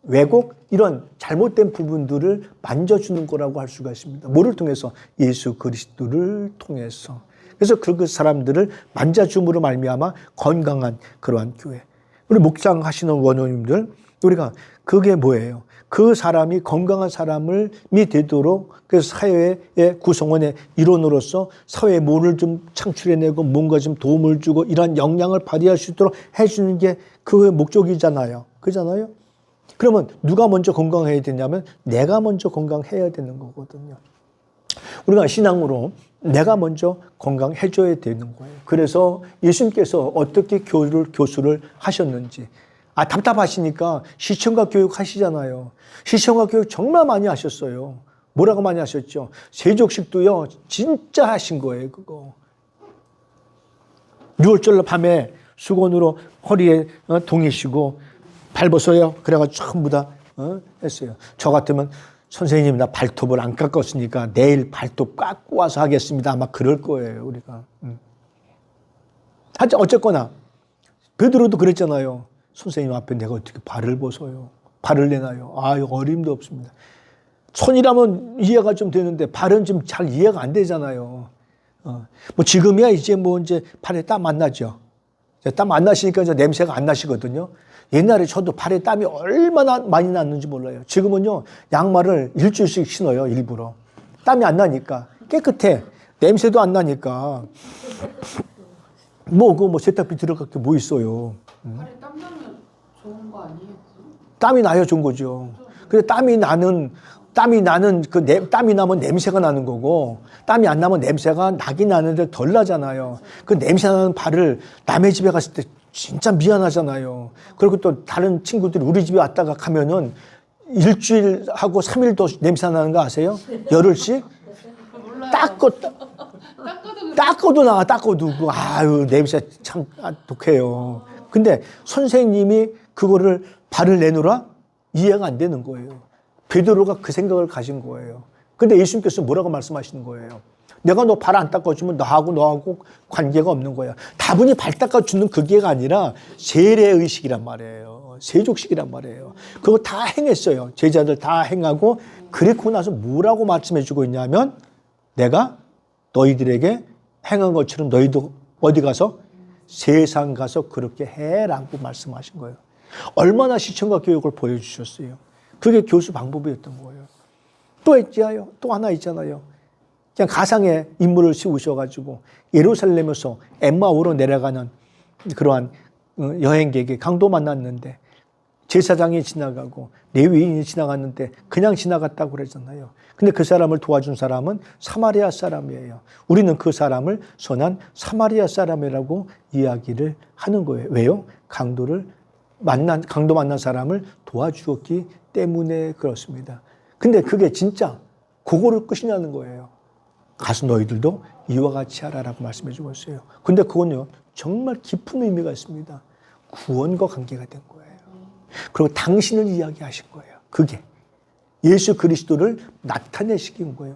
[SPEAKER 1] 왜곡 이런 잘못된 부분들을 만져주는 거라고 할 수가 있습니다. 뭐를 통해서? 예수 그리스도를 통해서. 그래서 그 사람들을 만져줌으로 말미암아 건강한 그러한 교회. 우리 묵상하시는 원로님들, 우리가 그게 뭐예요? 그 사람이 건강한 사람이 되도록 그래서 사회의 구성원의 일원으로서 사회에 뭐를 좀 창출해내고 뭔가 좀 도움을 주고 이러한 역량을 발휘할 수 있도록 해주는 게 그 목적이잖아요. 그잖아요? 그러면 누가 먼저 건강해야 되냐면 내가 먼저 건강해야 되는 거거든요. 우리가 신앙으로 내가 먼저 건강해줘야 되는 거예요. 그래서 예수님께서 어떻게 교수를 하셨는지. 답답하시니까 시청각 교육 하시잖아요. 시청각 교육 정말 많이 하셨어요. 뭐라고 많이 하셨죠? 세족식도요, 진짜 하신 거예요, 그거. 6월절 밤에 수건으로 허리에 동이시고 발 벗어요. 그래가지고 전부 다 했어요. 저 같으면 선생님 나 발톱을 안 깎았으니까 내일 발톱 깎고 와서 하겠습니다. 아마 그럴 거예요, 우리가. 하여튼 어쨌거나 베드로도 그랬잖아요. 선생님 앞에 내가 어떻게 발을 벗어요? 발을 내놔요. 어림도 없습니다. 손이라면 이해가 좀 되는데 발은 좀 잘 이해가 안 되잖아요. 뭐 지금이야 이제 발에 땀 안 나죠. 땀 안 나시니까 이제 냄새가 안 나시거든요. 옛날에 저도 발에 땀이 얼마나 많이 났는지 몰라요. 지금은요, 양말을 일주일씩 신어요, 일부러. 땀이 안 나니까. 깨끗해. 냄새도 안 나니까. 세탁비 들어갈 게 뭐 있어요.
[SPEAKER 3] 발에 땀 나면 좋은 거 아니에요?
[SPEAKER 1] 땀이 나야 좋은 거죠. 근데 땀이 나면 냄새가 나는 거고, 땀이 안 나면 냄새가 나긴 나는데 덜 나잖아요. 그 냄새 나는 발을 남의 집에 갔을 때 진짜 미안하잖아요. 그리고 또 다른 친구들이 우리 집에 왔다가 가면은 일주일하고 3일 더 냄새 나는 거 아세요? 열흘씩? 닦아도 냄새 참 독해요. 근데 선생님이 그거를 발을 내놓으라? 이해가 안 되는 거예요. 베드로가 그 생각을 가진 거예요. 근데 예수님께서 뭐라고 말씀하시는 거예요? 내가 너 발 안 닦아주면 너하고 관계가 없는 거야. 다분히 발 닦아주는 그게가 아니라 세례의식이란 말이에요. 세족식이란 말이에요. 그거 다 행했어요. 제자들 다 행하고 그랬고 나서 뭐라고 말씀해주고 있냐면 내가 너희들에게 행한 것처럼 너희도 어디 가서? 세상 가서 그렇게 해라고 말씀하신 거예요. 얼마나 시청과 교육을 보여주셨어요. 그게 교수 방법이었던 거예요. 또 하나 있잖아요. 그냥 가상의 인물을 씌우셔가지고 예루살렘에서 엠마오로 내려가는 그러한 여행객이 강도 만났는데 제사장이 지나가고 레위인이 지나갔는데 그냥 지나갔다고 그러잖아요. 근데 그 사람을 도와준 사람은 사마리아 사람이에요. 우리는 그 사람을 선한 사마리아 사람이라고 이야기를 하는 거예요. 왜요? 강도 만난 사람을 도와주었기 때문에 그렇습니다. 근데 그게 진짜 그거를 끝이냐는 거예요. 가서 너희들도 이와 같이 하라라고 말씀해 주고 있어요. 근데 그건요, 정말 깊은 의미가 있습니다. 구원과 관계가 된 거예요. 그리고 당신을 이야기하신 거예요. 그게 예수 그리스도를 나타내시킨 거예요.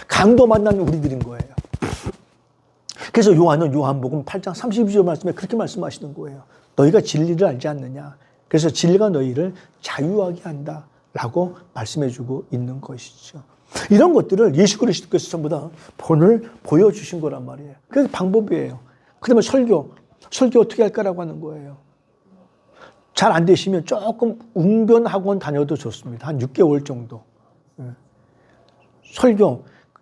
[SPEAKER 1] 강도 만난 우리들인 거예요. 그래서 요한복음 8장 32절 말씀에 그렇게 말씀하시는 거예요. 너희가 진리를 알지 않느냐. 그래서 진리가 너희를 자유하게 한다라고 말씀해 주고 있는 것이죠. 이런 것들을 예수 그리스도께서 전부 다 본을 보여주신 거란 말이에요. 그게 방법이에요. 그 다음에 설교 어떻게 할까라고 하는 거예요. 잘 안 되시면 조금 웅변학원 다녀도 좋습니다. 한 6개월 정도.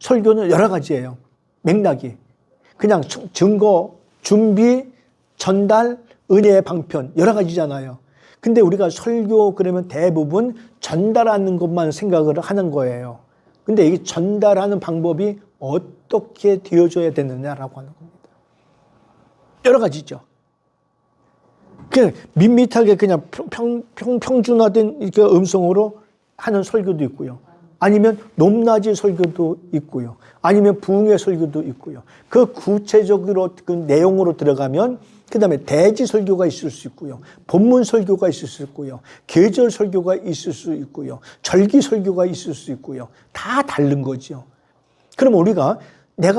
[SPEAKER 1] 설교는 여러 가지예요. 맥락이. 그냥 증거, 준비, 전달, 은혜의 방편 여러 가지잖아요. 근데 우리가 설교 그러면 대부분 전달하는 것만 생각을 하는 거예요. 근데 이게 전달하는 방법이 어떻게 되어줘야 되느냐라고 하는 겁니다. 여러 가지죠. 그냥 밋밋하게 그냥 평준화된 음성으로 하는 설교도 있고요. 아니면 높낮이 설교도 있고요. 아니면 부흥의 설교도 있고요. 그 구체적으로 그 내용으로 들어가면 그 다음에 대지 설교가 있을 수 있고요. 본문 설교가 있을 수 있고요. 계절 설교가 있을 수 있고요. 절기 설교가 있을 수 있고요. 다 다른 거죠. 그럼 우리가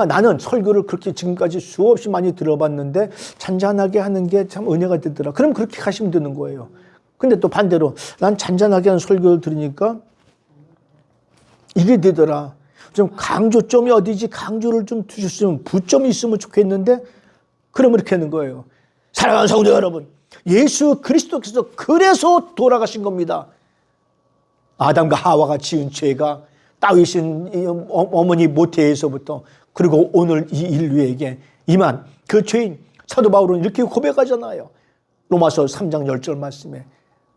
[SPEAKER 1] 나는 설교를 그렇게 지금까지 수없이 많이 들어봤는데 잔잔하게 하는 게 참 은혜가 되더라. 그럼 그렇게 가시면 되는 거예요. 근데 또 반대로 난 잔잔하게 하는 설교를 들으니까 이게 되더라. 좀 강조점이 어디지? 강조를 좀 두셨으면 부점이 있으면 좋겠는데 그러면 이렇게 하는 거예요. 사랑하는 성도 여러분, 예수 그리스도께서 그래서 돌아가신 겁니다. 아담과 하와가 지은 죄가 다윗인 어머니 모태에서부터 그리고 오늘 이 인류에게 임한 그 죄인 사도 바울은 이렇게 고백하잖아요. 로마서 3장 10절 말씀에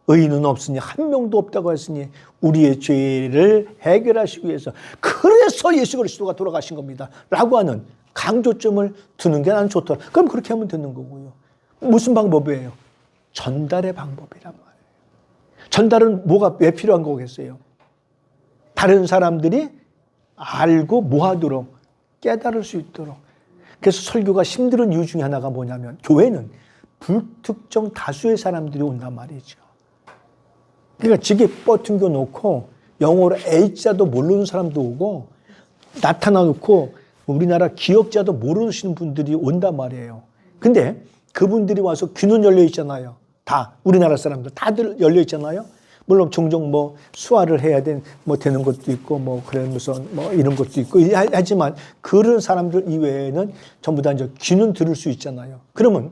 [SPEAKER 1] 의인은 없으니 한 명도 없다고 했으니 우리의 죄를 해결하시기 위해서 그래서 예수 그리스도가 돌아가신 겁니다 라고 하는 강조점을 두는 게 나는 좋더라. 그럼 그렇게 하면 되는 거고요. 무슨 방법이에요? 전달의 방법이란 말이에요. 전달은 왜 필요한 거겠어요? 다른 사람들이 알고 뭐하도록 깨달을 수 있도록. 그래서 설교가 힘든 이유 중에 하나가 뭐냐면 교회는 불특정 다수의 사람들이 온단 말이죠. 그러니까 지게 뻗팅겨 놓고 영어로 A자도 모르는 사람도 오고 나타나 놓고 우리나라 기억자도 모르시는 분들이 온단 말이에요. 근데 그분들이 와서 귀는 열려 있잖아요. 다 우리나라 사람들 다들 열려 있잖아요. 물론 종종 수화를 해야 되는 것도 있고 그러면서 이런 것도 있고 하지만 그런 사람들 이외에는 전부 다 이제 귀는 들을 수 있잖아요. 그러면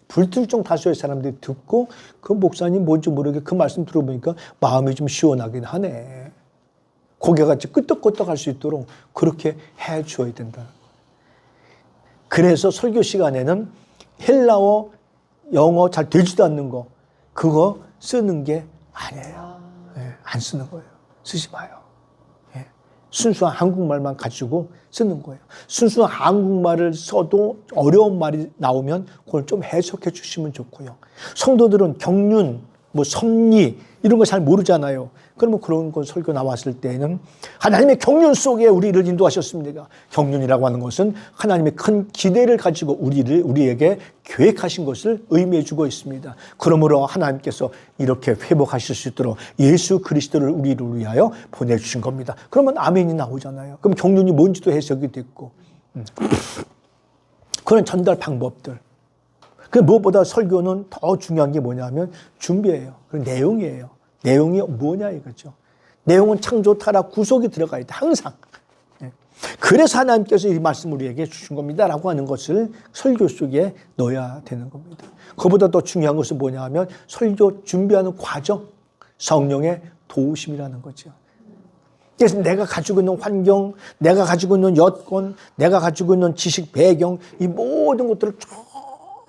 [SPEAKER 1] 불특정 다수의 사람들이 듣고 그 목사님 뭔지 모르게 그 말씀 들어보니까 마음이 좀 시원하긴 하네. 고개가 끄덕끄덕할 수 있도록 그렇게 해 주어야 된다. 그래서 설교 시간에는 헬라어, 영어 잘 되지도 않는 거 그거 쓰는 게 아니에요. 안 쓰는 거예요. 쓰지 마요. 순수한 한국말만 가지고 쓰는 거예요. 순수한 한국말을 써도 어려운 말이 나오면 그걸 좀 해석해 주시면 좋고요. 성도들은 경륜, 섭리 이런 거 잘 모르잖아요. 그러면 그런 거 설교 나왔을 때는 하나님의 경륜 속에 우리를 인도하셨습니다. 경륜이라고 하는 것은 하나님의 큰 기대를 가지고 우리에게 계획하신 것을 의미해 주고 있습니다. 그러므로 하나님께서 이렇게 회복하실 수 있도록 예수 그리스도를 우리를 위하여 보내주신 겁니다. 그러면 아멘이 나오잖아요. 그럼 경륜이 뭔지도 해석이 됐고 그런 전달 방법들. 그 무엇보다 설교는 더 중요한 게 뭐냐면 준비예요. 그 내용이에요. 내용이 뭐냐 이거죠. 내용은 창조, 타락, 구속이 들어가 있다. 항상. 그래서 하나님께서 이 말씀을 우리에게 주신 겁니다 라고 하는 것을 설교 속에 넣어야 되는 겁니다. 그보다 더 중요한 것은 뭐냐 하면 설교 준비하는 과정, 성령의 도우심이라는 거죠. 그래서 내가 가지고 있는 환경, 내가 가지고 있는 여건, 내가 가지고 있는 지식 배경 이 모든 것들을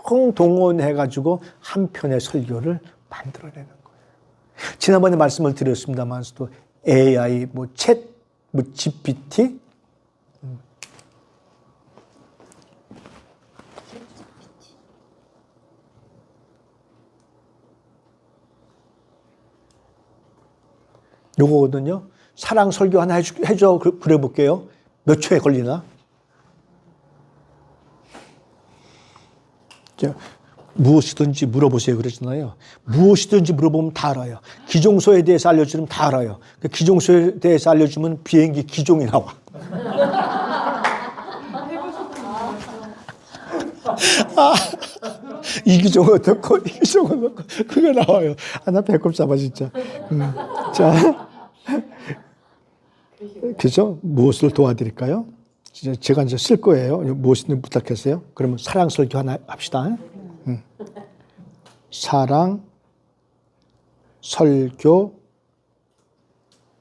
[SPEAKER 1] 총 동원해가지고 한 편의 설교를 만들어내는 거예요. 지난번에 말씀을 드렸습니다만서도 AI, 챗, GPT 요거거든요. 사랑 설교 하나 해줘 그래 볼게요. 몇 초에 걸리나? 무엇이든지 물어보세요 그러잖아요. 무엇이든지 물어보면 다 알아요. 기종소에 대해서 알려주면 다 알아요. 그 기종소에 대해서 알려주면 비행기 기종이 나와. 이 기종은 어떻고 이 기종은 어떻고 그게 나와요. 나 배꼽 잡아 진짜. 자, 그죠? 무엇을 도와드릴까요? 제가 이제 쓸 거예요. 무엇이든 부탁하세요. 그러면 사랑 설교 하나 합시다. 사랑 설교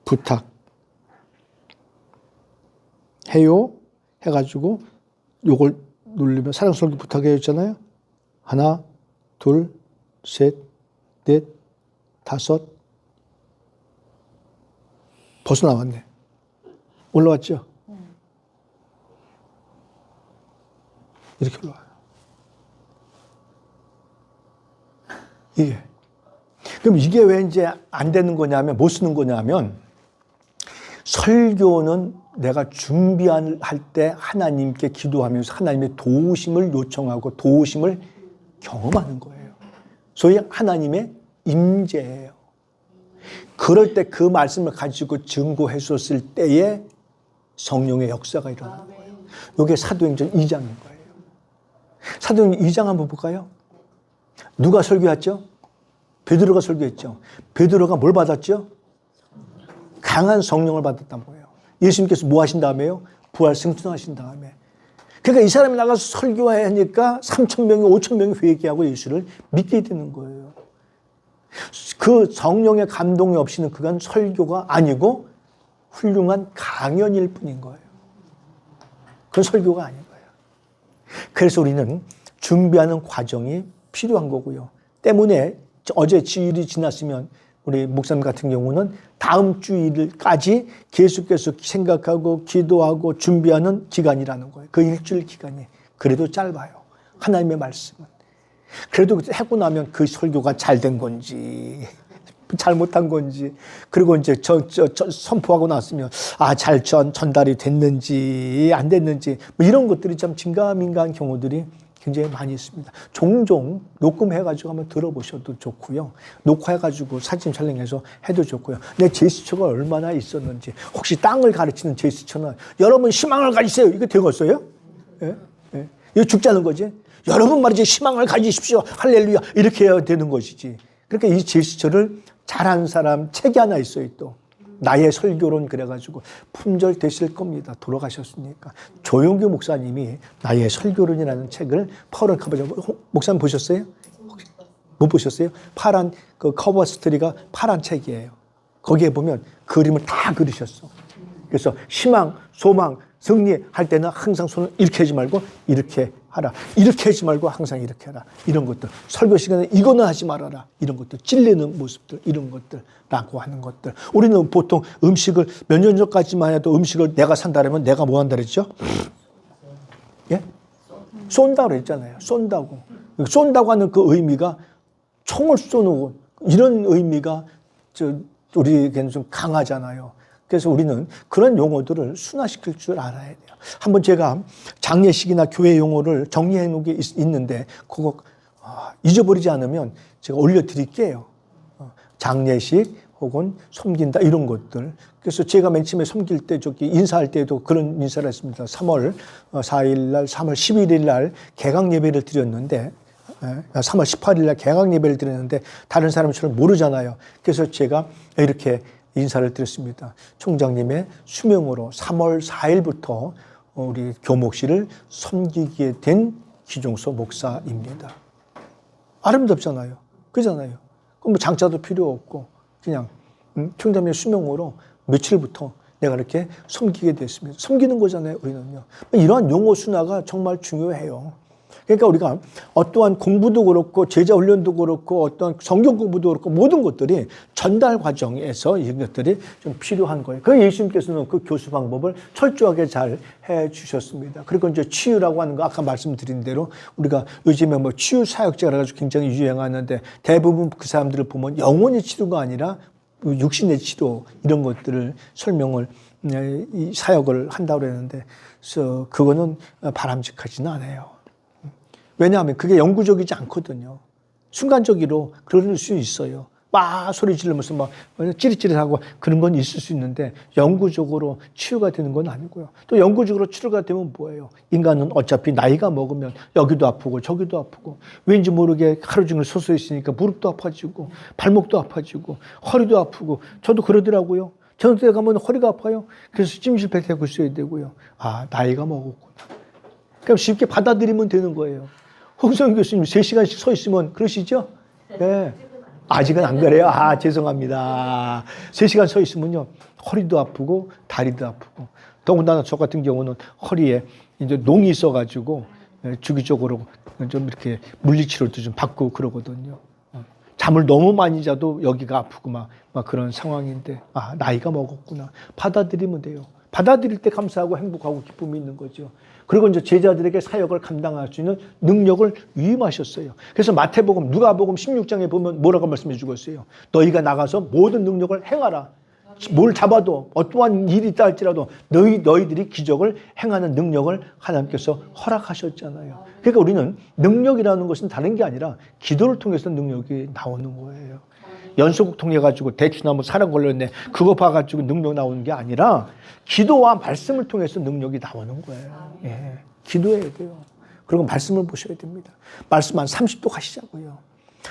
[SPEAKER 1] 부탁 해요 해가지고 요걸 누르면 사랑 설교 부탁해요 있잖아요. 하나, 둘, 셋, 넷, 다섯 벌써 나왔네. 올라왔죠? 이렇게 올라와요. 그럼 이게 왜 이제 안 되는 거냐면, 못 쓰는 거냐면, 설교는 내가 준비할 때 하나님께 기도하면서 하나님의 도우심을 요청하고 도우심을 경험하는 거예요. 소위 하나님의 임재예요. 그럴 때 그 말씀을 가지고 증거했었을 때에 성령의 역사가 일어나는 거예요. 이게 사도행전 2장인 거예요. 사도행전 2장 한번 볼까요? 누가 설교했죠? 베드로가 설교했죠. 베드로가 뭘 받았죠? 강한 성령을 받았단 거예요. 예수님께서 뭐 하신 다음에요? 부활 승천하신 다음에. 그러니까 이 사람이 나가서 설교하니까 3,000명이 5,000명이 회개하고 예수를 믿게 되는 거예요. 그 성령의 감동이 없이는 그건 설교가 아니고 훌륭한 강연일 뿐인 거예요. 그건 설교가 아닌 거예요. 그래서 우리는 준비하는 과정이 필요한 거고요. 때문에 어제 주일이 지났으면 우리 목사님 같은 경우는 다음 주일까지 계속해서 생각하고 기도하고 준비하는 기간이라는 거예요. 그 일주일 기간이 그래도 짧아요. 하나님의 말씀은. 그래도 하고 나면 그 설교가 잘 된 건지 잘못한 건지 그리고 이제 선포하고 났으면 잘 전달이 됐는지 안 됐는지 뭐 이런 것들이 참 긴가민가한 경우들이 굉장히 많이 있습니다. 종종 녹음해가지고 한번 들어보셔도 좋고요. 녹화해가지고 사진 촬영해서 해도 좋고요. 내 제스처가 얼마나 있었는지 혹시 땅을 가르치는 제스처는 여러분 희망을 가지세요. 이거 되겠어요? 예? 예. 이거 죽자는 거지. 여러분 말이지 희망을 가지십시오. 할렐루야. 이렇게 해야 되는 것이지. 그러니까 이 제스처를 잘하는 사람 책이 하나 있어요. 또 나의 설교론 그래가지고 품절 되실 겁니다. 돌아가셨으니까. 조용규 목사님이 나의 설교론이라는 책을 파란 커버 목사님 보셨어요? 못 보셨어요? 파란 그 커버 스토리가 파란 책이에요. 거기에 보면 그림을 다 그리셨어. 그래서 희망, 소망, 승리할 때는 항상 손을 이렇게 하지 말고 이렇게 하라. 이렇게 하지 말고 항상 이렇게 하라. 이런 것들. 설교 시간에 이거는 하지 말아라. 이런 것들. 찔리는 모습들. 이런 것들라고 하는 것들. 우리는 보통 음식을 몇 년 전까지만 해도 음식을 내가 산다면 내가 뭐 한다 그랬죠? 예? 쏜다고 그랬잖아요. 쏜다고. 쏜다고 하는 그 의미가 총을 쏘는 이런 의미가 우리에게는 좀 강하잖아요. 그래서 우리는 그런 용어들을 순화시킬 줄 알아야 돼요. 한번 제가 장례식이나 교회 용어를 정리해 놓은 게 있는데 그거 잊어버리지 않으면 제가 올려드릴게요. 장례식 혹은 섬긴다 이런 것들. 그래서 제가 맨 처음에 섬길 때 인사할 때도 그런 인사를 했습니다. 3월 4일 날 3월 11일 날 개강 예배를 드렸는데 3월 18일 날 개강 예배를 드렸는데 다른 사람처럼 모르잖아요. 그래서 제가 이렇게 인사를 드렸습니다. 총장님의 수명으로 3월 4일부터 우리 교목실을 섬기게 된 기종소 목사입니다. 아름답잖아요. 그잖아요. 그럼 뭐 장자도 필요 없고 그냥 총장님의 수명으로 며칠부터 내가 이렇게 섬기게 됐습니다. 섬기는 거잖아요. 우리는요. 이러한 용어 순화가 정말 중요해요. 그러니까 우리가 어떠한 공부도 그렇고 제자 훈련도 그렇고 어떤 성경 공부도 그렇고 모든 것들이 전달 과정에서 이런 것들이 좀 필요한 거예요. 그 예수님께서는 그 교수 방법을 철저하게 잘 해 주셨습니다. 그리고 이제 치유라고 하는 거 아까 말씀드린 대로 우리가 요즘에 뭐 치유 사역자라 가지고 굉장히 유행하는데 대부분 그 사람들을 보면 영혼의 치료가 아니라 육신의 치료 이런 것들을 설명을 이 사역을 한다고 그랬는데 그래서 그거는 바람직하지는 않아요. 왜냐하면 그게 영구적이지 않거든요. 순간적으로 그럴 수 있어요. 막 소리 지르면서 막 찌릿찌릿하고 그런 건 있을 수 있는데 영구적으로 치유가 되는 건 아니고요. 또 영구적으로 치료가 되면 뭐예요? 인간은 어차피 나이가 먹으면 여기도 아프고 저기도 아프고 왠지 모르게 하루 종일 서서 있으니까 무릎도 아파지고 발목도 아파지고 허리도 아프고 저도 그러더라고요. 전원대 가면 허리가 아파요. 그래서 찜질팩 대고 있어야 되고요. 나이가 먹었구나. 그럼 쉽게 받아들이면 되는 거예요. 홍성현 교수님 3시간씩 서 있으면 그러시죠? 네. 아직은 안 그래요? 죄송합니다. 3시간 서 있으면요. 허리도 아프고 다리도 아프고 더군다나 저 같은 경우는 허리에 이제 농이 있어가지고 주기적으로 좀 이렇게 물리치료도 좀 받고 그러거든요. 잠을 너무 많이 자도 여기가 아프고 막 그런 상황인데 나이가 먹었구나. 받아들이면 돼요. 받아들일 때 감사하고 행복하고 기쁨이 있는 거죠. 그리고 이제 제자들에게 사역을 감당할 수 있는 능력을 위임하셨어요. 그래서 누가복음 16장에 보면 뭐라고 말씀해 주고 있어요? 너희가 나가서 모든 능력을 행하라. 뭘 잡아도 어떠한 일이 있다 할지라도 너희들이 기적을 행하는 능력을 하나님께서 허락하셨잖아요. 그러니까 우리는 능력이라는 것은 다른 게 아니라 기도를 통해서 능력이 나오는 거예요. 연수국 통해 가지고 대추나무 사람 걸렸네 그거 봐가지고 능력 나오는 게 아니라 기도와 말씀을 통해서 능력이 나오는 거예요. 예, 기도해야 돼요. 그리고 말씀을 보셔야 됩니다. 말씀 한 30도 하시자고요.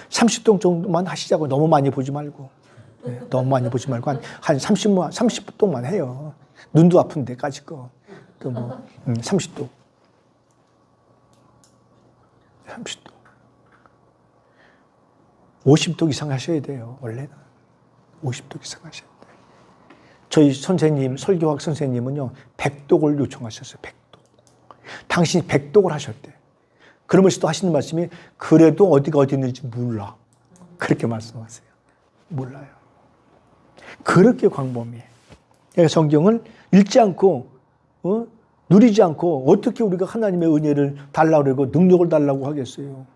[SPEAKER 1] 30도 정도만 하시자고 너무 많이 보지 말고. 네, 너무 많이 보지 말고 한 30도만 해요. 눈도 아픈데 까짓 거. 또 뭐 30도. 30도. 50도 이상 하셔야 돼요. 원래는. 50도 이상 하셔야 돼요. 저희 선생님, 설교학 선생님은요. 100독을 요청하셨어요. 100독. 당신이 100독을 하셨대. 그러면서도 하시는 말씀이 그래도 어디가 어디 있는지 몰라. 그렇게 말씀하세요. 몰라요. 그렇게 광범위해. 그러니까 성경을 읽지 않고 누리지 않고 어떻게 우리가 하나님의 은혜를 달라고 그러고 능력을 달라고 하겠어요.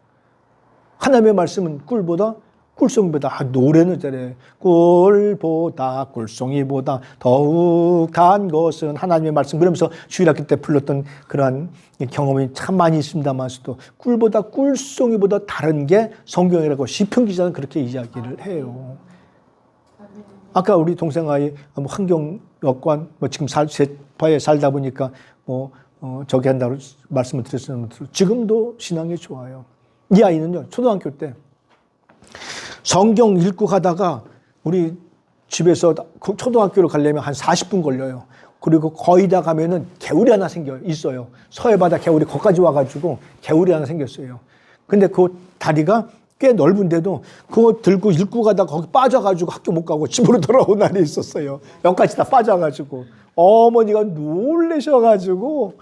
[SPEAKER 1] 하나님의 말씀은 꿀보다 꿀송이보다 노래는 잘해. 꿀보다 꿀송이보다 더욱 단 것은 하나님의 말씀. 그러면서 주일학교 때 불렀던 그러한 경험이 참 많이 있습니다만서도 꿀보다 꿀송이보다 다른 게 성경이라고 시편 기자는 그렇게 이야기를 해요. 아까 우리 동생 아이 환경여건 지금 세파에 살다 보니까 저기 한다고 말씀을 드렸었는데 지금도 신앙이 좋아요. 이 아이는요 초등학교 때 성경 읽고 가다가 우리 집에서 초등학교를 가려면 한 40분 걸려요. 그리고 거의 다 가면은 개울이 하나 있어요. 서해바다 개울이 거기까지 와가지고 개울이 하나 생겼어요. 근데 그 다리가 꽤 넓은데도 그거 들고 읽고 가다가 거기 빠져가지고 학교 못 가고 집으로 돌아온 날이 있었어요. 여기까지 다 빠져가지고 어머니가 놀라셔가지고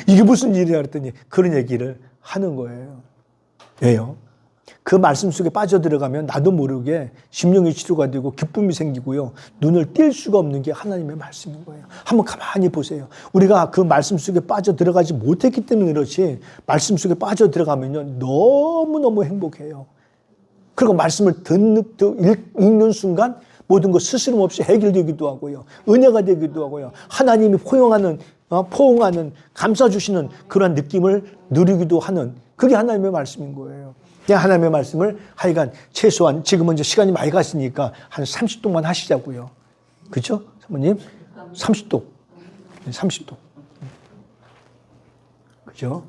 [SPEAKER 1] 이게 무슨 일이야 그랬더니 그런 얘기를 하는 거예요. 왜요? 그 말씀 속에 빠져들어가면 나도 모르게 심령의 치료가 되고 기쁨이 생기고요. 눈을 뗄 수가 없는 게 하나님의 말씀인 거예요. 한번 가만히 보세요. 우리가 그 말씀 속에 빠져들어가지 못했기 때문에 그렇지 말씀 속에 빠져들어가면요. 너무너무 행복해요. 그리고 말씀을 읽는 순간 모든 것 스스럼 없이 해결되기도 하고요. 은혜가 되기도 하고요. 하나님이 포용하는, 감싸주시는 그런 느낌을 누리기도 하는 그게 하나님의 말씀인 거예요. 하나님의 말씀을 하여간 최소한 지금은 이제 시간이 많이 갔으니까 한 30도만 하시자고요. 그렇죠? 사모님? 30도. 30도. 그죠?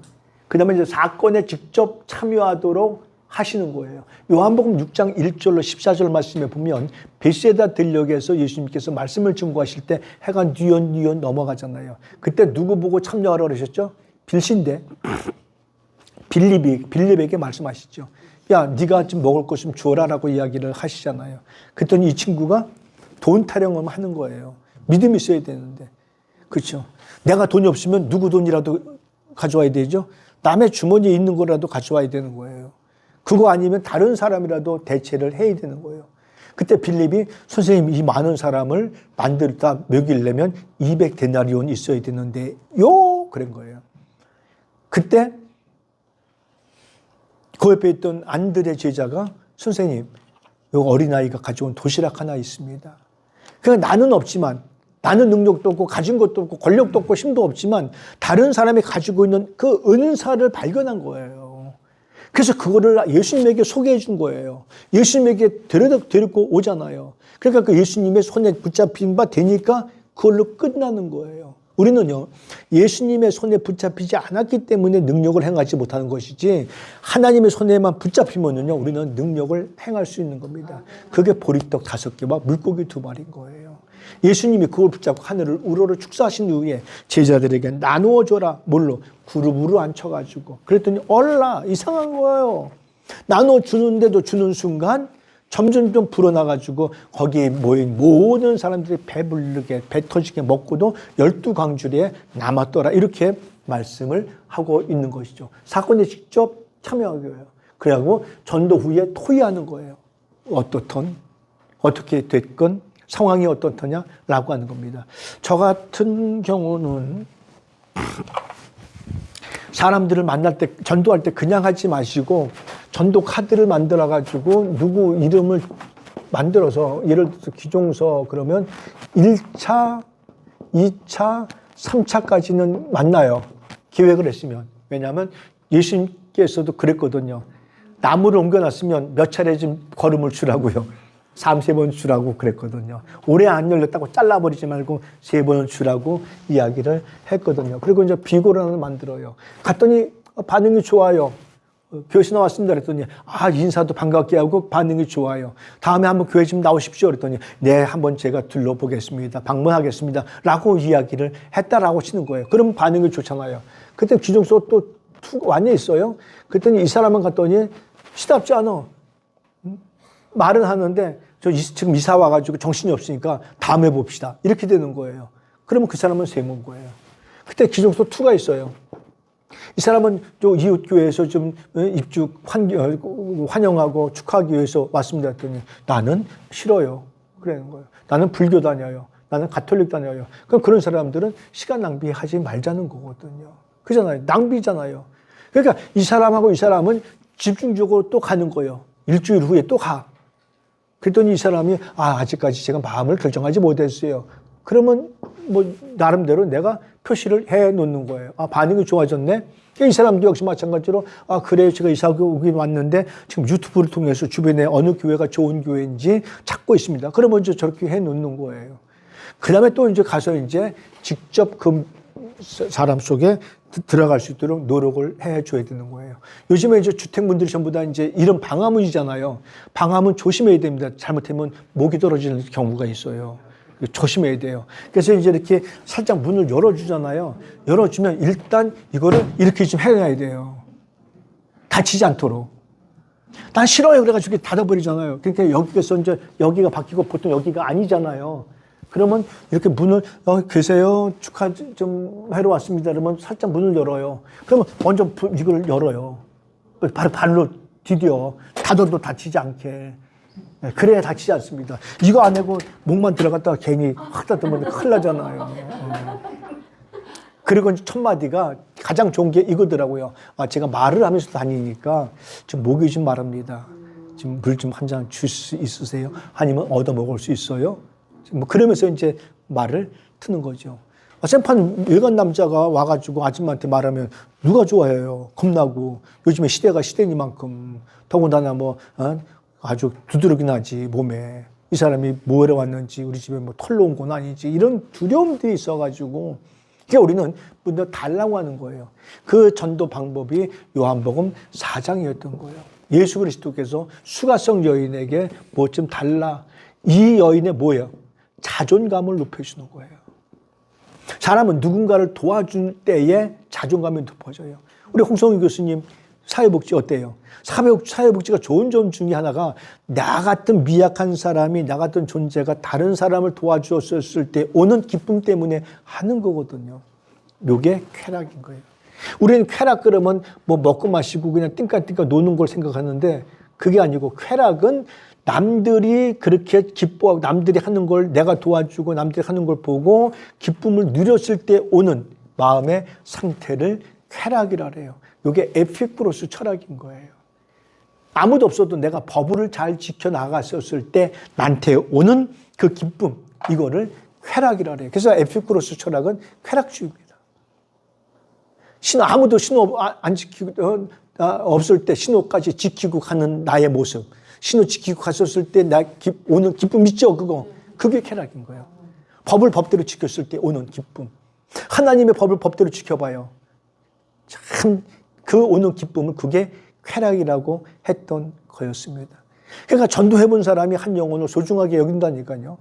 [SPEAKER 1] 그 다음에 이제 사건에 직접 참여하도록 하시는 거예요. 요한복음 6장 1절로 14절 말씀에 보면 베세다 들녘에서 예수님께서 말씀을 증거하실 때 해가 뉘엿뉘엿 넘어가잖아요. 그때 누구 보고 참여하라고 그러셨죠? 빌신데 빌립에게 말씀하시죠. 야, 네가 좀 먹을 것 좀 주어라라고 이야기를 하시잖아요. 그랬더니 이 친구가 돈 타령을 하는 거예요. 믿음이 있어야 되는데. 그렇죠. 내가 돈이 없으면 누구 돈이라도 가져와야 되죠. 남의 주머니에 있는 거라도 가져와야 되는 거예요. 그거 아니면 다른 사람이라도 대체를 해야 되는 거예요. 그때 빌립이 선생님 이 많은 사람을 만들다 먹이려면 200데나리온 있어야 되는데요. 그런 거예요. 그때 그 옆에 있던 안드레 제자가 선생님 이 어린아이가 가져온 도시락 하나 있습니다. 그러니까 나는 없지만 나는 능력도 없고 가진 것도 없고 권력도 없고 힘도 없지만 다른 사람이 가지고 있는 그 은사를 발견한 거예요. 그래서 그거를 예수님에게 소개해 준 거예요. 예수님에게 데리고 오잖아요. 그러니까 그 예수님의 손에 붙잡힌 바 되니까 그걸로 끝나는 거예요. 우리는요, 예수님의 손에 붙잡히지 않았기 때문에 능력을 행하지 못하는 것이지, 하나님의 손에만 붙잡히면요, 우리는 능력을 행할 수 있는 겁니다. 그게 보리떡 5개와 물고기 2마리인 거예요. 예수님이 그걸 붙잡고 하늘을 우러러 축사하신 이후에 제자들에게 나누어 줘라. 뭘로? 그룹으로 앉혀가지고. 그랬더니 얼라 이상한 거예요. 나누어 주는데도 주는 순간 점점 불어나가지고 거기에 모인 모든 사람들이 배부르게 배 터지게 먹고도 12광주리에 남았더라. 이렇게 말씀을 하고 있는 것이죠. 사건에 직접 참여하게 해요. 그래가지고 전도 후에 토의하는 거예요. 어떻게 됐건 상황이 어떻더냐라고 하는 겁니다. 저 같은 경우는 사람들을 만날 때, 전도할 때 그냥 하지 마시고 전도 카드를 만들어가지고 누구 이름을 만들어서 예를 들어서 기종서 그러면 1차, 2차, 3차까지는 만나요. 기획을 했으면. 왜냐하면 예수님께서도 그랬거든요. 나무를 옮겨놨으면 몇 차례 좀 걸음을 주라고요. 3-3번 주라고 그랬거든요. 오래 안 열렸다고 잘라버리지 말고 3번 주라고 이야기를 했거든요. 그리고 이제 비고를 하나 만들어요. 갔더니 반응이 좋아요. 교회에서 나왔습니다 그랬더니 인사도 반갑게 하고 반응이 좋아요. 다음에 한번 교회 좀 나오십시오 그랬더니 네, 한번 제가 둘러보겠습니다. 방문하겠습니다. 라고 이야기를 했다라고 치는 거예요. 그럼 반응이 좋잖아요. 그때 기종소 또 완전히 있어요. 그랬더니 이 사람은 갔더니 시답지 않아. 말은 하는데 저 지금 이사 와가지고 정신이 없으니까 다음에 봅시다. 이렇게 되는 거예요. 그러면 그 사람은 세문 거예요. 그때 기종소 2가 있어요. 이 사람은 또 이웃교회에서 좀 입주 환영하고 축하하기 위해서 왔습니다 했더니 나는 싫어요. 그러는 거예요. 나는 불교 다녀요. 나는 가톨릭 다녀요. 그럼 그런 사람들은 시간 낭비하지 말자는 거거든요. 그잖아요. 낭비잖아요. 그러니까 이 사람하고 이 사람은 집중적으로 또 가는 거예요. 일주일 후에 또 가. 그랬더니 이 사람이 아직까지 제가 마음을 결정하지 못했어요. 그러면 뭐 나름대로 내가 표시를 해 놓는 거예요. 반응이 좋아졌네. 이 사람도 역시 마찬가지로 그래요. 제가 이사 오긴 왔는데 지금 유튜브를 통해서 주변에 어느 교회가 좋은 교회인지 찾고 있습니다. 그러면 이제 저렇게 해 놓는 거예요. 그 다음에 또 이제 가서 이제 직접 그 사람 속에 들어갈 수 있도록 노력을 해 줘야 되는 거예요. 요즘에 이제 주택문들이 전부 다 이제 이런 방화문이잖아요. 방화문 조심해야 됩니다. 잘못하면 목이 떨어지는 경우가 있어요. 조심해야 돼요. 그래서 이제 이렇게 살짝 문을 열어주잖아요. 열어주면 일단 이거를 이렇게 좀 해놔야 돼요. 다치지 않도록. 난 싫어요. 그래가지고 닫아버리잖아요. 그러니까 여기서 이제 여기가 바뀌고 보통 여기가 아니잖아요. 그러면 이렇게 문을 계세요. 축하 좀 하러 왔습니다. 그러면 살짝 문을 열어요. 그러면 먼저 이걸 열어요. 바로 발로 디뎌. 닫아도 다치지 않게. 그래야 다치지 않습니다. 이거 안 하고 목만 들어갔다가 괜히 확 닫으면 큰일 나잖아요. 그리고 이제 첫 마디가 가장 좋은 게 이거더라고요. 제가 말을 하면서 다니니까 좀 목이 좀 마릅니다. 지금 물 좀 한 잔 줄 수 있으세요? 아니면 얻어 먹을 수 있어요? 뭐 그러면서 이제 말을 트는 거죠. 생판 외간 남자가 와가지고 아줌마한테 말하면 누가 좋아해요? 겁나고 요즘에 시대가 시대니만큼 더군다나 뭐 아주 두드러기 나지 몸에 이 사람이 뭐하러 왔는지 우리 집에 뭐 털러 온 건 아니지 이런 두려움들이 있어가지고 그러니까 우리는 먼저 달라고 하는 거예요. 그 전도 방법이 요한복음 4장이었던 거예요. 예수 그리스도께서 수가성 여인에게 뭐 좀 달라. 이 여인의 뭐예요? 자존감을 높여주는 거예요. 사람은 누군가를 도와줄 때에 자존감이 높아져요. 우리 홍성희 교수님 사회복지 어때요? 사회복지가 좋은 점 중에 하나가 나 같은 미약한 사람이 나 같은 존재가 다른 사람을 도와주었을 때 오는 기쁨 때문에 하는 거거든요. 이게 쾌락인 거예요. 우리는 쾌락 그러면 뭐 먹고 마시고 그냥 띵까띵까 노는 걸 생각하는데 그게 아니고 쾌락은 남들이 그렇게 기뻐하고 남들이 하는 걸 내가 도와주고 남들이 하는 걸 보고 기쁨을 누렸을 때 오는 마음의 상태를 쾌락이라 그래요. 이게 에피쿠로스 철학인 거예요. 아무도 없어도 내가 법을 잘 지켜나갔었을 때 나한테 오는 그 기쁨, 이거를 쾌락이라 그래요. 그래서 에피쿠로스 철학은 쾌락주의입니다. 아무도 신호 안 지키고 없을 때 신호까지 지키고 가는 나의 모습, 신호 지키고 갔었을 때 오는 기쁨 있죠, 그거. 그게 쾌락인 거예요. 법을 법대로 지켰을 때 오는 기쁨. 하나님의 법을 법대로 지켜봐요. 참 그 오는 기쁨은 그게 쾌락이라고 했던 거였습니다. 그러니까 전도해본 사람이 한 영혼을 소중하게 여긴다니까요.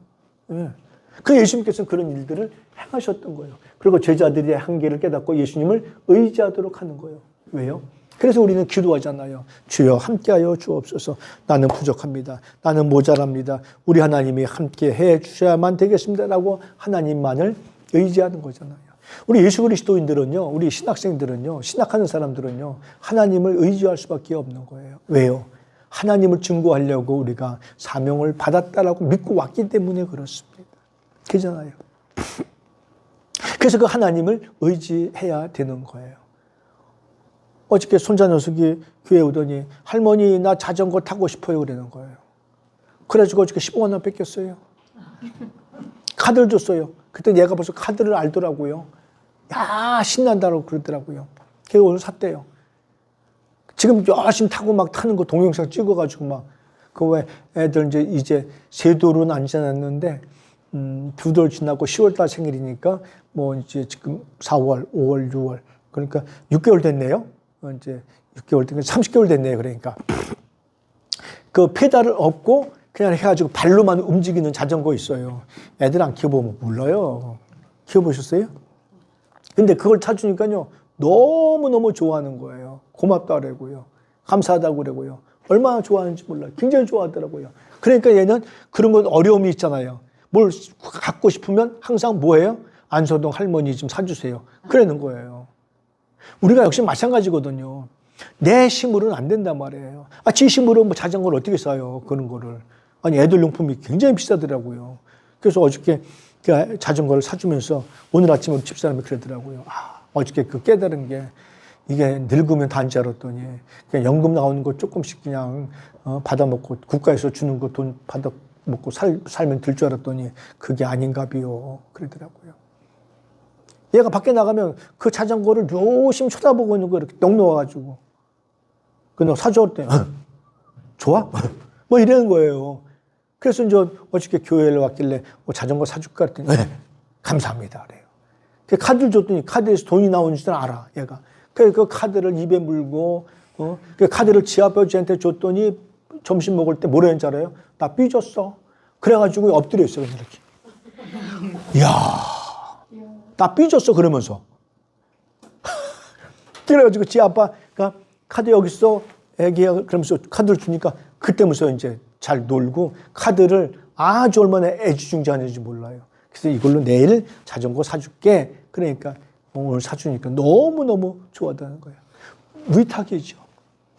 [SPEAKER 1] 그 예수님께서는 그런 일들을 행하셨던 거예요. 그리고 제자들의 한계를 깨닫고 예수님을 의지하도록 하는 거예요. 왜요? 그래서 우리는 기도하잖아요. 주여 함께하여 주옵소서. 나는 부족합니다. 나는 모자랍니다. 우리 하나님이 함께해 주셔야만 되겠습니다. 라고 하나님만을 의지하는 거잖아요. 우리 예수 그리스도인들은요, 우리 신학생들은요, 신학하는 사람들은요, 하나님을 의지할 수밖에 없는 거예요. 왜요? 하나님을 증거하려고 우리가 사명을 받았다라고 믿고 왔기 때문에 그렇습니다. 그잖아요. 그래서 그 하나님을 의지해야 되는 거예요. 어저께 손자 녀석이 교회 오더니 할머니 나 자전거 타고 싶어요 그러는 거예요. 그래가지고 어저께 15만 원 뺏겼어요. 카드를 줬어요. 그때 얘가 벌써 카드를 알더라고요. 야, 신난다고 그러더라고요. 그래서 오늘 샀대요. 지금 열심히 타고 막 타는 거 동영상 찍어가지고 막, 그 왜 애들 이제 세 돌은 안 지났는데, 2돌 지나고 10월달 생일이니까, 뭐 이제 지금 4월, 5월, 6월. 그러니까 6개월 됐네요. 이제 6개월 됐 30개월 됐네요. 그러니까. 그 페달을 없고 그냥 해가지고 발로만 움직이는 자전거 있어요. 애들 안 키워보면 몰라요. 키워보셨어요? 근데 그걸 타주니까요. 너무너무 좋아하는 거예요. 고맙다 그러고요. 감사하다고 그러고요. 얼마나 좋아하는지 몰라요. 굉장히 좋아하더라고요. 그러니까 얘는 그런 건 어려움이 있잖아요. 뭘 갖고 싶으면 항상 뭐예요? 안소동 할머니 좀 사주세요. 그러는 거예요. 우리가 역시 마찬가지거든요. 내 힘으로는 안 된단 말이에요. 지 힘으로 뭐 자전거를 어떻게 사요? 그런 거를. 아니, 애들 용품이 굉장히 비싸더라고요. 그래서 어저께 그 자전거를 사주면서 오늘 아침에 집사람이 그러더라고요. 어저께 그 깨달은 게 이게 늙으면 단지 알았더니 그냥 연금 나오는 거 조금씩 그냥 받아먹고 국가에서 주는 거 돈 받아먹고 살면 될 줄 알았더니 그게 아닌가 비요. 그러더라고요. 얘가 밖에 나가면 그 자전거를 요심 쳐다보고 있는 거 이렇게 넋 놓아가지고. 너 사줘? 그랬더니 좋아? 뭐 이러는 거예요. 그래서 이제 어저께 교회를 왔길래 자전거 사줄까? 그랬더니 감사합니다. 그래요. 그 카드를 줬더니 카드에서 돈이 나오는 줄 알아, 얘가. 그래서 그 카드를 입에 물고, 그 카드를 지 아버지한테 줬더니 점심 먹을 때 뭐라 했는지 알아요? 나 삐졌어. 그래가지고 엎드려 있어, 그냥 이렇게. 이야, 나 삐졌어, 그러면서. 그래가지고 지 아빠가 카드 여기 있어, 애기야. 그러면서 카드를 주니까 그때부터 이제 잘 놀고 카드를 아주 얼마나 애지중지하는지 몰라요. 그래서 이걸로 내일 자전거 사줄게. 그러니까 오늘 사주니까 너무너무 좋아하는 거예요. 위탁이죠.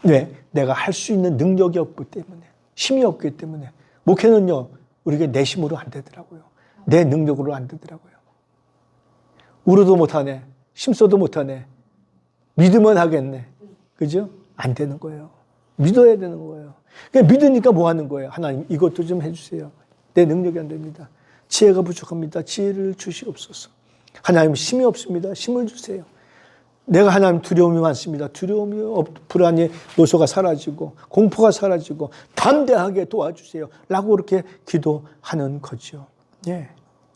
[SPEAKER 1] 왜? 내가 할 수 있는 능력이 없기 때문에, 힘이 없기 때문에. 목회는요, 우리가 내 힘으로 안 되더라고요. 내 능력으로 안 되더라고요. 울어도 못하네. 힘써도 못하네. 믿으면 하겠네. 그죠? 안 되는 거예요. 믿어야 되는 거예요. 그냥 믿으니까 뭐 하는 거예요? 하나님, 이것도 좀 해주세요. 내 능력이 안 됩니다. 지혜가 부족합니다. 지혜를 주시옵소서. 하나님, 힘이 없습니다. 힘을 주세요. 내가 하나님 두려움이 많습니다. 두려움이 불안이 요소가 사라지고 공포가 사라지고 담대하게 도와주세요. 라고 그렇게 기도하는 거죠. 예.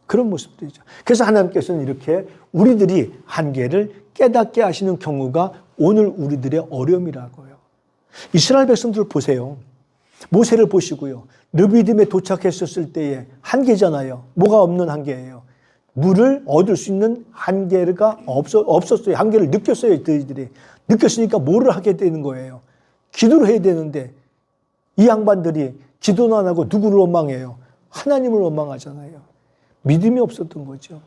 [SPEAKER 1] 그런 모습들이죠. 그래서 하나님께서는 이렇게 우리들이 한계를 깨닫게 하시는 경우가 오늘 우리들의 어려움이라고요. 이스라엘 백성들 보세요. 모세를 보시고요. 르비딤에 도착했었을 때의 한계잖아요. 뭐가 없는 한계예요. 물을 얻을 수 있는 한계가 없었어요. 한계를 느꼈어요. 저희들이. 느꼈으니까 뭐를 하게 되는 거예요. 기도를 해야 되는데 이 양반들이 기도는 안 하고 누구를 원망해요? 하나님을 원망하잖아요. 믿음이 없었던 거죠.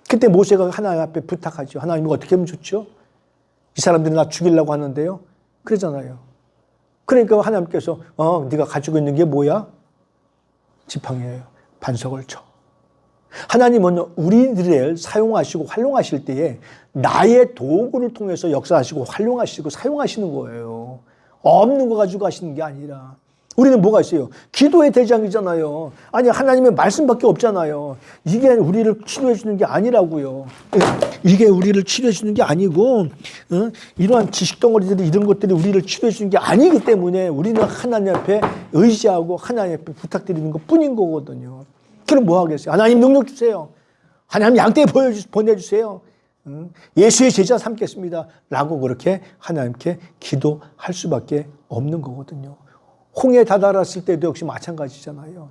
[SPEAKER 1] 그때 모세가 하나님 앞에 부탁하죠. 하나님 어떻게 하면 좋죠? 이 사람들이 나 죽이려고 하는데요. 그러잖아요. 그러니까 하나님께서 네가 가지고 있는 게 뭐야? 지팡이예요. 반석을 쳐. 하나님은 우리들을 사용하시고 활용하실 때에 나의 도구를 통해서 역사하시고 활용하시고 사용하시는 거예요. 없는 거 가지고 하시는 게 아니라. 우리는 뭐가 있어요? 기도의 대장이잖아요. 아니, 하나님의 말씀밖에 없잖아요. 이게 우리를 치료해 주는 게 아니라고요. 이게 우리를 치료해 주는 게 아니고, 이러한 지식덩어리들이 이런 것들이 우리를 치료해 주는 게 아니기 때문에 우리는 하나님 앞에 의지하고 하나님 앞에 부탁드리는 것 뿐인 거거든요. 그럼 뭐 하겠어요? 하나님 능력 주세요. 하나님 양떼 보내주세요. 예수의 제자 삼겠습니다. 라고 그렇게 하나님께 기도할 수밖에 없는 거거든요. 홍해 다다랐을 때도 역시 마찬가지잖아요.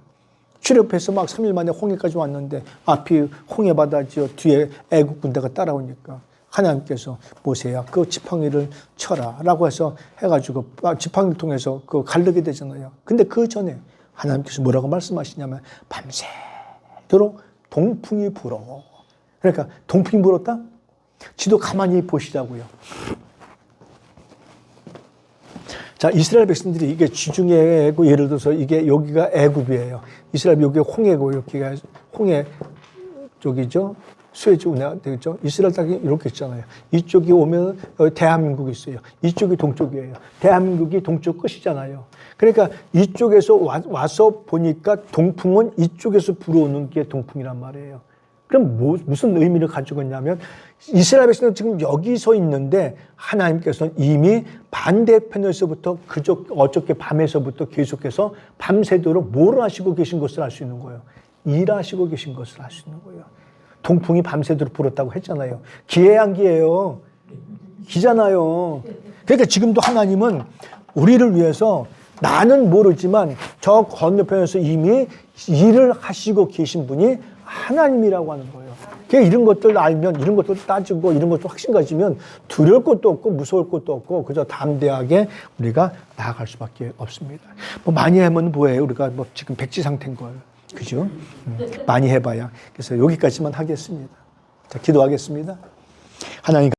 [SPEAKER 1] 출애굽해서 막 3일 만에 홍해까지 왔는데 앞이 홍해 바다지요. 뒤에 애국 군대가 따라오니까 하나님께서 모세야 그 지팡이를 쳐라 라고 해서 해가지고 지팡이를 통해서 그 가르게 되잖아요. 근데 그 전에 하나님께서 뭐라고 말씀하시냐면 밤새도록 동풍이 불어. 그러니까 동풍이 불었다? 지도 가만히 보시라고요. 자, 이스라엘 백성들이 이게 지중해고 예를 들어서 이게 여기가 애굽이에요. 이스라엘 여기가 홍해고 여기가 홍해 쪽이죠. 수에즈 운하가 되겠죠. 이스라엘 땅이 이렇게 있잖아요. 이쪽이 오면 대한민국이 있어요. 이쪽이 동쪽이에요. 대한민국이 동쪽 끝이잖아요. 그러니까 이쪽에서 와서 보니까 동풍은 이쪽에서 불어오는 게 동풍이란 말이에요. 그럼 무슨 의미를 가지고 있냐면 이스라엘 백성은 지금 여기 서 있는데 하나님께서는 이미 반대편에서부터 어저께 밤에서부터 계속해서 밤새도록 뭘 하시고 계신 것을 알 수 있는 거예요. 일하시고 계신 것을 알 수 있는 거예요. 동풍이 밤새도록 불었다고 했잖아요. 기회한기예요. 기잖아요. 그러니까 지금도 하나님은 우리를 위해서 나는 모르지만 저 건너편에서 이미 일을 하시고 계신 분이 하나님이라고 하는 거예요. 그러니까 이런 것들 알면, 이런 것들 따지고, 이런 것들 확신 가지면 두려울 것도 없고 무서울 것도 없고 그저 담대하게 우리가 나아갈 수밖에 없습니다. 뭐 많이 하면 뭐예요? 우리가 뭐 지금 백지 상태인 거예요. 그죠? 많이 해봐야. 그래서 여기까지만 하겠습니다. 자, 기도하겠습니다. 하나님.